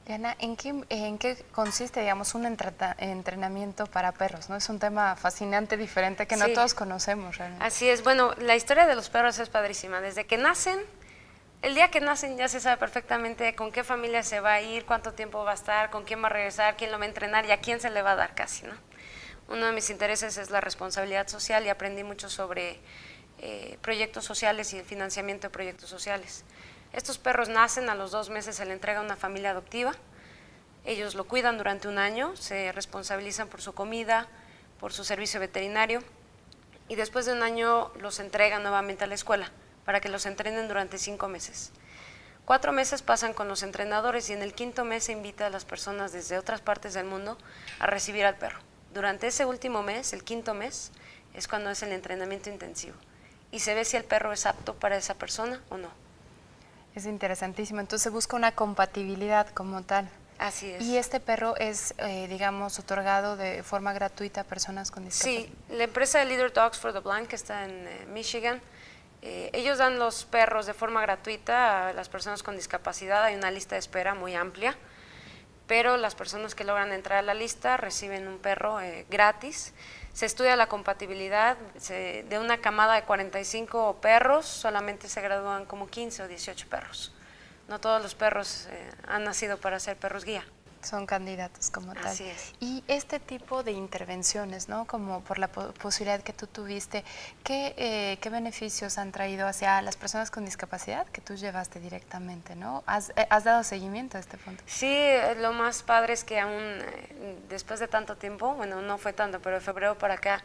Diana, ¿en qué consiste, digamos, un entrenamiento para perros, ¿no? Es un tema fascinante, diferente, que no todos conocemos realmente. Así es. Bueno, la historia de los perros es padrísima. Desde que nacen, el día que nacen ya se sabe perfectamente con qué familia se va a ir, cuánto tiempo va a estar, con quién va a regresar, quién lo va a entrenar y a quién se le va a dar casi, ¿no? Uno de mis intereses es la responsabilidad social y aprendí mucho sobre proyectos sociales y el financiamiento de proyectos sociales. Estos perros nacen, a los 2 meses se le entrega a una familia adoptiva, ellos lo cuidan durante un año, se responsabilizan por su comida, por su servicio veterinario y después de un año los entregan nuevamente a la escuela para que los entrenen durante 5 meses. 4 meses pasan con los entrenadores y en el 5.º mes se invita a las personas desde otras partes del mundo a recibir al perro. Durante ese último mes, el 5.º mes, es cuando es el entrenamiento intensivo y se ve si el perro es apto para esa persona o no. Es interesantísimo, entonces busca una compatibilidad como tal. Así es. ¿Y este perro es, digamos, otorgado de forma gratuita a personas con discapacidad? Sí, la empresa de Leader Dogs for the Blind, que está en Michigan, ellos dan los perros de forma gratuita a las personas con discapacidad. Hay una lista de espera muy amplia, pero las personas que logran entrar a la lista reciben un perro gratis. Se estudia la compatibilidad de una camada de 45 perros, solamente se gradúan como 15 o 18 perros. No todos los perros han nacido para ser perros guía. Son candidatos como tal. Así es. Y este tipo de intervenciones, ¿no? Como por la posibilidad que tú tuviste, ¿qué beneficios han traído hacia las personas con discapacidad que tú llevaste directamente, ¿no? ¿Has dado seguimiento a este punto? Sí, lo más padre es que aún después de tanto tiempo, bueno, no fue tanto, pero de febrero para acá,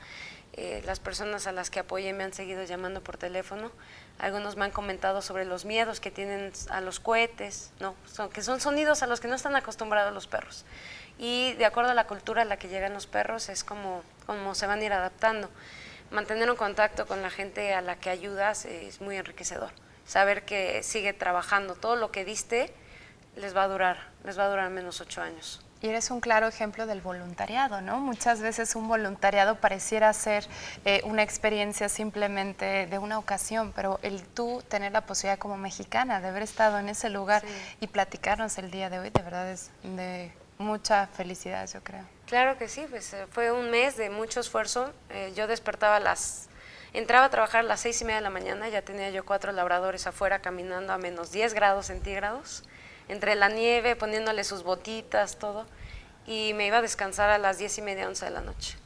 las personas a las que apoyé me han seguido llamando por teléfono. Algunos me han comentado sobre los miedos que tienen a los cohetes, que son sonidos a los que no están acostumbrados los perros. Y de acuerdo a la cultura a la que llegan los perros es como se van a ir adaptando. Mantener un contacto con la gente a la que ayudas es muy enriquecedor. Saber que sigue trabajando, todo lo que diste les va a durar al menos 8 años. Y eres un claro ejemplo del voluntariado, ¿no? Muchas veces un voluntariado pareciera ser una experiencia simplemente de una ocasión, pero el tú tener la posibilidad como mexicana de haber estado en ese lugar y platicarnos el día de hoy, de verdad es de mucha felicidad, yo creo. Claro que sí, pues fue un mes de mucho esfuerzo. Yo despertaba entraba a trabajar a las 6:30 de la mañana, ya tenía yo 4 labradores afuera caminando a menos 10 grados centígrados, entre la nieve, poniéndole sus botitas, todo, y me iba a descansar a las 10:30, 11 de la noche.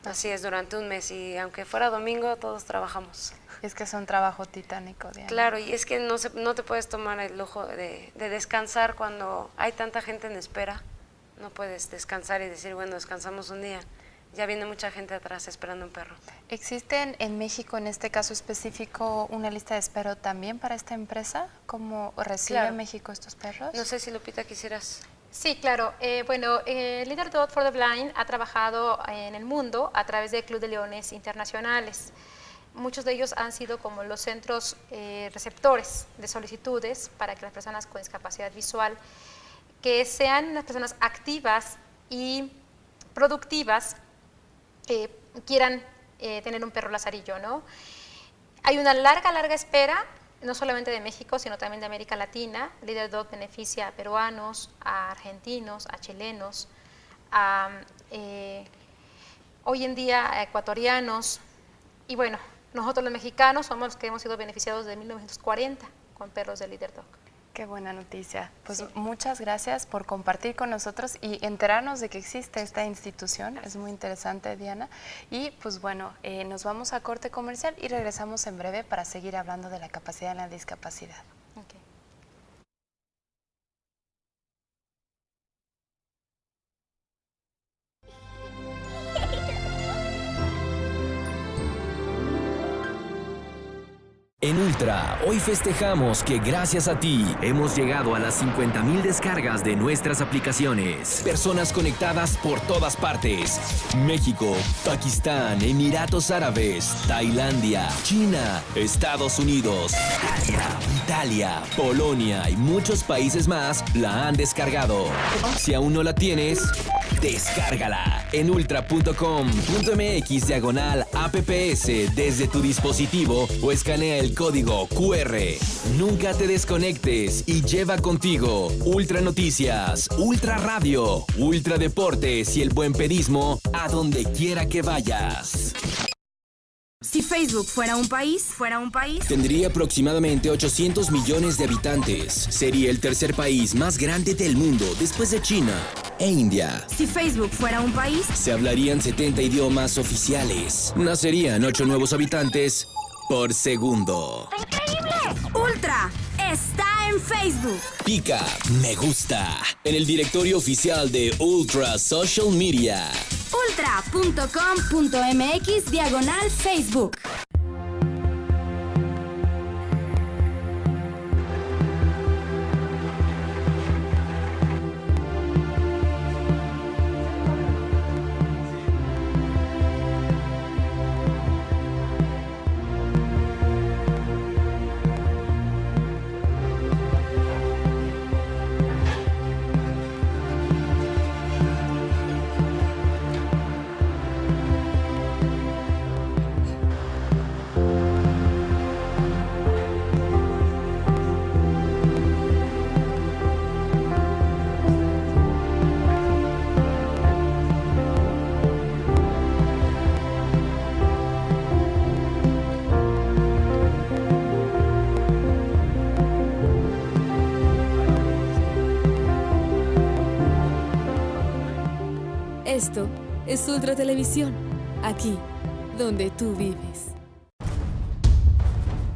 Así es, durante un mes, y aunque fuera domingo, todos trabajamos. Es que es un trabajo titánico, Diana. Claro, y es que no te puedes tomar el lujo de descansar cuando hay tanta gente en espera. No puedes descansar y decir, bueno, descansamos un día. Ya viene mucha gente atrás esperando un perro. ¿Existe en México, en este caso específico, una lista de espera también para esta empresa? ¿Cómo recibe México estos perros? No sé si, Lupita, quisieras... Sí, claro. Leader Dog for the Blind ha trabajado en el mundo a través del Club de Leones Internacionales. Muchos de ellos han sido como los centros receptores de solicitudes para que las personas con discapacidad visual, que sean unas personas activas y productivas, quieran tener un perro lazarillo, ¿no? Hay una larga espera, no solamente de México, sino también de América Latina. Leader Dog beneficia a peruanos, a argentinos, a chilenos, hoy en día a ecuatorianos. Y bueno, nosotros los mexicanos somos los que hemos sido beneficiados desde 1940 con perros de Leader Dog. Qué buena noticia. Pues muchas gracias por compartir con nosotros y enterarnos de que existe esta institución. Es muy interesante, Diana. Y pues bueno, nos vamos a corte comercial y regresamos en breve para seguir hablando de la capacidad en la discapacidad. En Ultra, hoy festejamos que gracias a ti hemos llegado a las 50,000 descargas de nuestras aplicaciones. Personas conectadas por todas partes. México, Pakistán, Emiratos Árabes, Tailandia, China, Estados Unidos, Italia, Polonia y muchos países más la han descargado. Si aún no la tienes, descárgala en ultra.com.mx/apps desde tu dispositivo o escanea el código QR. Nunca te desconectes y lleva contigo Ultra Noticias, Ultra Radio, Ultra Deportes y el buen pedismo a donde quiera que vayas. Si Facebook fuera un país, Tendría aproximadamente 800 millones de habitantes. Sería el tercer país más grande del mundo después de China e India. Si Facebook fuera un país, Se hablarían 70 idiomas oficiales. Nacerían 8 nuevos habitantes por segundo. ¡increíble! Ultra está en Facebook. Pica me gusta en el directorio oficial de Ultra Social Media. ultra.com.mx/Facebook. Esto es Ultra Televisión, aquí donde tú vives.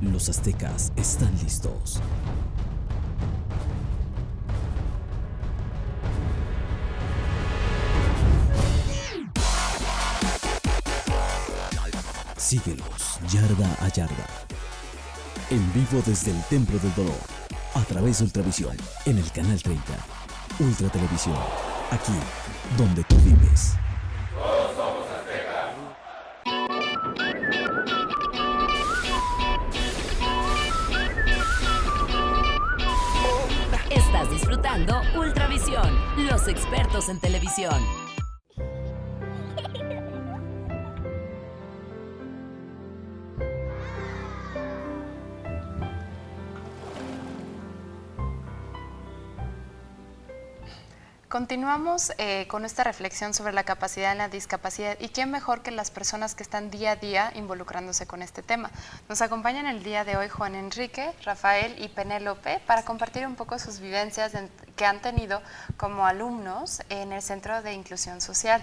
Los aztecas están listos. Síguelos yarda a yarda. En vivo desde el Templo del Dolor, a través de Ultravisión, en el canal 30. Ultra Televisión, aquí donde tú vives. Todos somos aztecas. Estás disfrutando Ultravisión, los expertos en televisión. Continuamos con esta reflexión sobre la capacidad en la discapacidad y quién mejor que las personas que están día a día involucrándose con este tema. Nos acompañan el día de hoy Juan Enrique, Rafael y Penélope para compartir un poco sus vivencias que han tenido como alumnos en el Centro de Inclusión Social.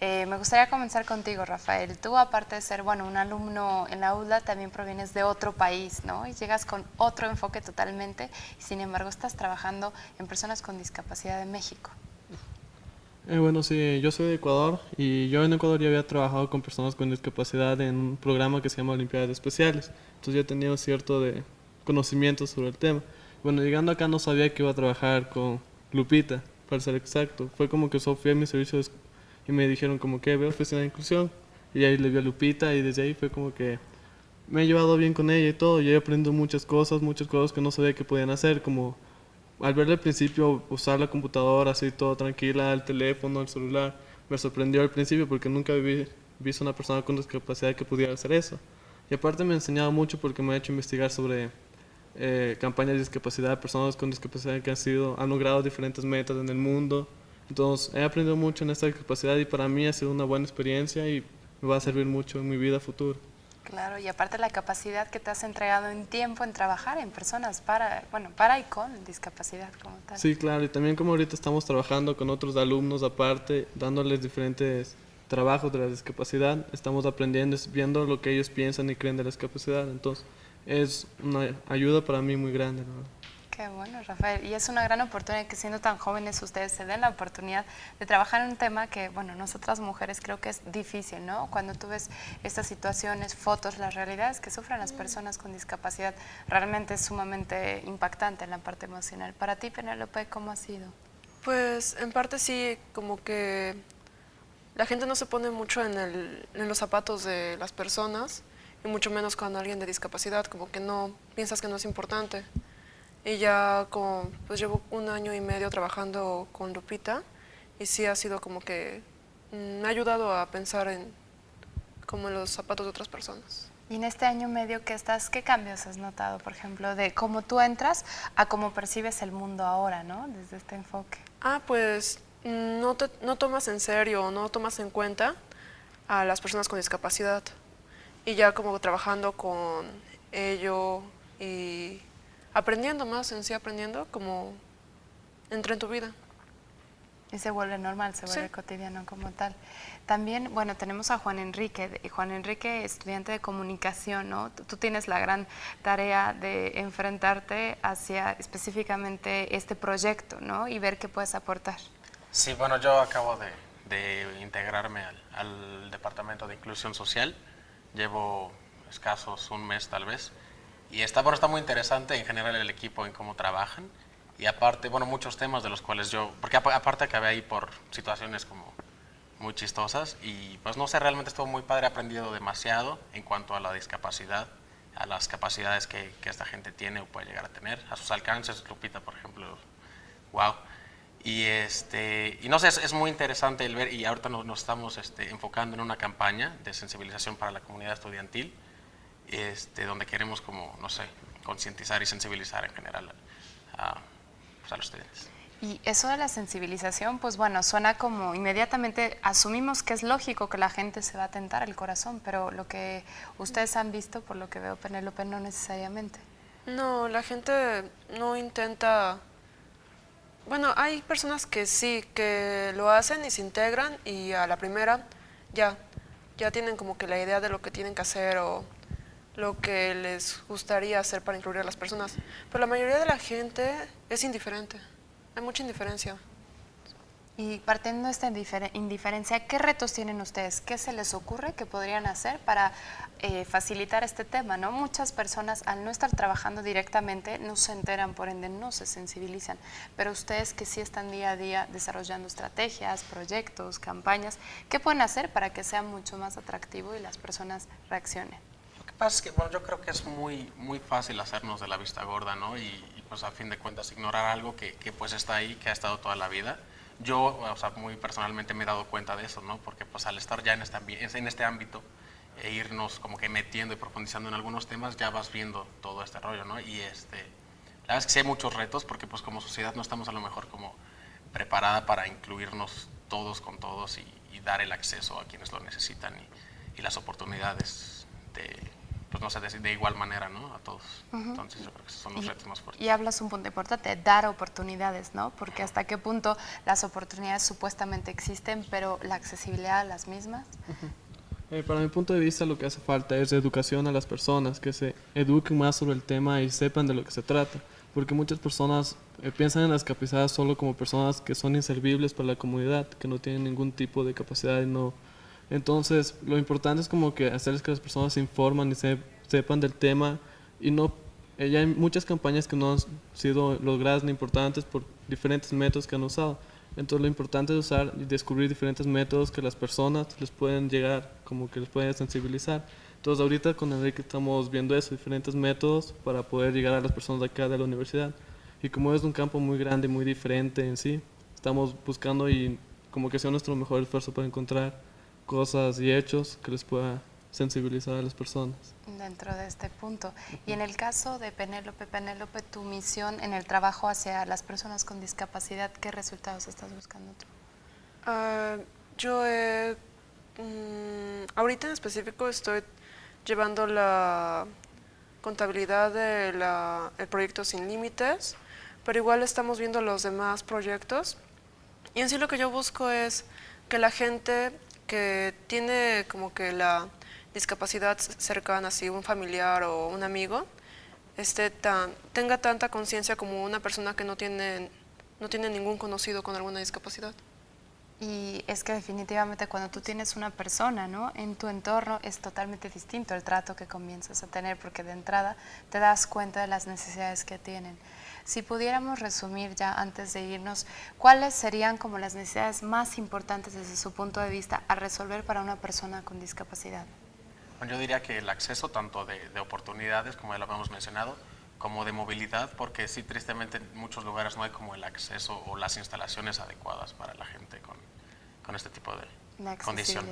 Me gustaría comenzar contigo, Rafael. Tú, aparte de ser un alumno en la UDLA, también provienes de otro país, ¿no? Y llegas con otro enfoque totalmente, y sin embargo estás trabajando en personas con discapacidad de México. Bueno, sí, yo soy de Ecuador y yo en Ecuador ya había trabajado con personas con discapacidad en un programa que se llama Olimpiadas Especiales. Entonces yo he tenido cierto de conocimiento sobre el tema. Bueno, llegando acá no sabía que iba a trabajar con Lupita, para ser exacto. Fue como que fui a mi servicio y me dijeron como que veo oficina de inclusión. Y ahí le vi a Lupita y desde ahí fue como que me he llevado bien con ella y todo. Y he aprendido muchas cosas que no sabía que podían hacer, como al verle al principio usar la computadora así todo tranquila, el teléfono, el celular. Me sorprendió al principio porque nunca había visto una persona con discapacidad que pudiera hacer eso. Y aparte me ha enseñado mucho porque me ha hecho investigar sobre campañas de discapacidad, personas con discapacidad que han logrado diferentes metas en el mundo. Entonces he aprendido mucho en esta discapacidad y para mí ha sido una buena experiencia y me va a servir mucho en mi vida futura. Claro, y aparte la capacidad que te has entregado en tiempo en trabajar en personas para y con discapacidad como tal. Sí, claro, y también como ahorita estamos trabajando con otros alumnos aparte, dándoles diferentes trabajos de la discapacidad, estamos aprendiendo, viendo lo que ellos piensan y creen de la discapacidad, entonces es una ayuda para mí muy grande, ¿no? Qué bueno, Rafael. Y es una gran oportunidad que siendo tan jóvenes ustedes se den la oportunidad de trabajar en un tema que, nosotras mujeres creo que es difícil, ¿no? Cuando tú ves estas situaciones, fotos, las realidades que sufren las personas con discapacidad, realmente es sumamente impactante en la parte emocional. Para ti, Penélope, ¿cómo ha sido? Pues en parte sí, como que la gente no se pone mucho en los zapatos de las personas y mucho menos con alguien de discapacidad, como que no piensas que no es importante. Y ya pues llevo 1 año y medio trabajando con Lupita y sí ha sido como que me ha ayudado a pensar como en los zapatos de otras personas. Y en este año y medio que estás, ¿qué cambios has notado, por ejemplo, de cómo tú entras a cómo percibes el mundo ahora, ¿no? Desde este enfoque. Pues no tomas en serio, no tomas en cuenta a las personas con discapacidad. Y ya como trabajando con ello y aprendiendo más en sí, como entra en tu vida. Y se vuelve normal, se vuelve cotidiano como tal. También, tenemos a Juan Enrique. Juan Enrique, estudiante de comunicación, ¿no? Tú tienes la gran tarea de enfrentarte hacia específicamente este proyecto, ¿no? Y ver qué puedes aportar. Sí, yo acabo de integrarme al Departamento de Inclusión Social. Llevo escasos 1 mes tal vez. Y está muy interesante en general el equipo, en cómo trabajan. Y aparte, muchos temas de los cuales porque aparte acabé ahí por situaciones como muy chistosas. Y pues no sé, realmente estuvo muy padre, he aprendido demasiado en cuanto a la discapacidad, a las capacidades que esta gente tiene o puede llegar a tener, a sus alcances. Lupita, por ejemplo, wow. Y no sé, es muy interesante el ver, y ahorita nos estamos enfocando en una campaña de sensibilización para la comunidad estudiantil, donde queremos concientizar y sensibilizar en general a los estudiantes. Y eso de la sensibilización, suena como inmediatamente asumimos que es lógico que la gente se va a tentar el corazón, pero lo que ustedes han visto, por lo que veo, Penélope, no necesariamente. No, la gente no intenta. Hay personas que sí, que lo hacen y se integran y a la primera ya tienen como que la idea de lo que tienen que hacer o lo que les gustaría hacer para incluir a las personas. Pero la mayoría de la gente es indiferente. Hay mucha indiferencia. Y partiendo de esta indiferencia, ¿qué retos tienen ustedes? ¿Qué se les ocurre que podrían hacer para facilitar este tema, ¿no? Muchas personas, al no estar trabajando directamente, no se enteran, por ende no se sensibilizan. Pero ustedes que sí están día a día desarrollando estrategias, proyectos, campañas, ¿qué pueden hacer para que sea mucho más atractivo y las personas reaccionen? Lo que pasa es que, yo creo que es muy, muy fácil hacernos de la vista gorda, ¿no? Y pues a fin de cuentas ignorar algo que pues está ahí, que ha estado toda la vida. Yo, muy personalmente me he dado cuenta de eso, ¿no? Porque pues al estar ya en este ámbito e irnos como que metiendo y profundizando en algunos temas, ya vas viendo todo este rollo, ¿no? Y la verdad es que sí hay muchos retos porque pues como sociedad no estamos a lo mejor como preparada para incluirnos todos con todos y dar el acceso a quienes lo necesitan y las oportunidades pues no sé, de igual manera, ¿no? A todos. Entonces yo creo que esos son los retos más fuertes. Y hablas un punto importante, dar oportunidades, ¿no? Porque hasta qué punto las oportunidades supuestamente existen, pero la accesibilidad a las mismas. Para mi punto de vista, lo que hace falta es educación a las personas, que se eduquen más sobre el tema y sepan de lo que se trata. Porque muchas personas piensan en las discapacidades solo como personas que son inservibles para la comunidad, que no tienen ningún tipo de capacidad y no. Entonces, lo importante es como que hacerles que las personas se informan y sepan del tema y no. Ya hay muchas campañas que no han sido logradas ni importantes por diferentes métodos que han usado. Entonces, lo importante es usar y descubrir diferentes métodos que las personas les pueden llegar, como que les pueden sensibilizar. Entonces, ahorita con Enrique estamos viendo eso, diferentes métodos para poder llegar a las personas de acá de la universidad. Y como es un campo muy grande, muy diferente en sí, estamos buscando y como que sea nuestro mejor esfuerzo para encontrar cosas y hechos que les pueda sensibilizar a las personas. Dentro de este punto. Y en el caso de Penélope, tu misión en el trabajo hacia las personas con discapacidad, ¿qué resultados estás buscando tú? Yo ahorita en específico estoy llevando la contabilidad del proyecto Sin Límites, pero igual estamos viendo los demás proyectos. Y en sí lo que yo busco es que la gente que tiene como que la discapacidad cercana, así un familiar o un amigo, tenga tanta conciencia como una persona que no tiene ningún conocido con alguna discapacidad. Y es que definitivamente cuando tú tienes una persona, ¿no?, en tu entorno es totalmente distinto el trato que comienzas a tener, porque de entrada te das cuenta de las necesidades que tienen. Si pudiéramos resumir ya antes de irnos, ¿cuáles serían como las necesidades más importantes desde su punto de vista a resolver para una persona con discapacidad? Bueno, yo diría que el acceso tanto de oportunidades, como ya lo habíamos mencionado, como de movilidad, porque sí, tristemente en muchos lugares no hay como el acceso o las instalaciones adecuadas para la gente con este tipo de condición.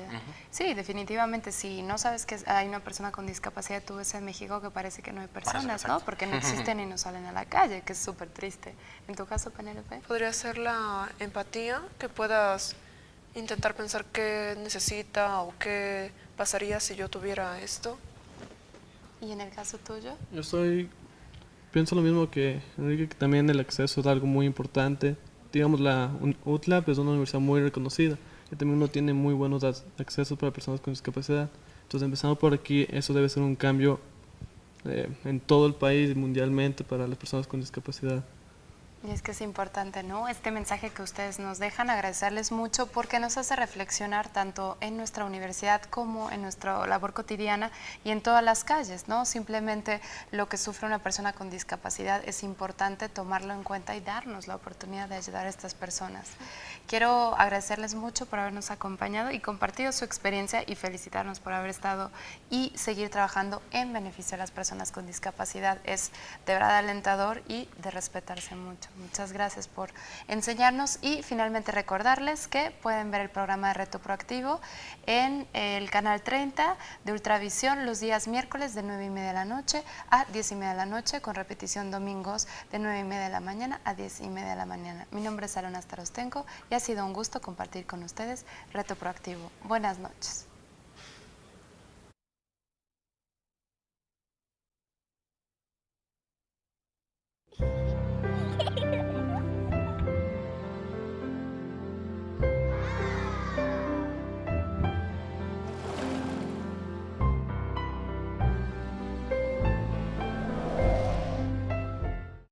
Sí, definitivamente, si no sabes que hay una persona con discapacidad, tú ves en México que parece que no hay personas, ¿no? Porque no existen y no salen a la calle, que es súper triste. ¿En tu caso, Penélope? Podría ser la empatía, que puedas intentar pensar qué necesita o qué pasaría si yo tuviera esto. ¿Y en el caso tuyo? Pienso lo mismo que Enrique, que también el acceso es algo muy importante. Digamos, la UTLAP es una universidad muy reconocida y también uno tiene muy buenos accesos para personas con discapacidad. Entonces, empezando por aquí, eso debe ser un cambio en todo el país y mundialmente para las personas con discapacidad. Y es que es importante, ¿no? Este mensaje que ustedes nos dejan, agradecerles mucho porque nos hace reflexionar tanto en nuestra universidad como en nuestra labor cotidiana y en todas las calles, ¿no? Simplemente lo que sufre una persona con discapacidad es importante tomarlo en cuenta y darnos la oportunidad de ayudar a estas personas. Quiero agradecerles mucho por habernos acompañado y compartido su experiencia y felicitarnos por haber estado y seguir trabajando en beneficio de las personas con discapacidad. Es de verdad alentador y de respetarse mucho. Muchas gracias por enseñarnos y finalmente recordarles que pueden ver el programa de Reto Proactivo en el canal 30 de Ultravisión los días miércoles de 9:30 de la noche a 10:30 de la noche, con repetición domingos de 9:30 de la mañana a 10:30 de la mañana. Mi nombre es Alona Starostenko y ha sido un gusto compartir con ustedes Reto Proactivo. Buenas noches.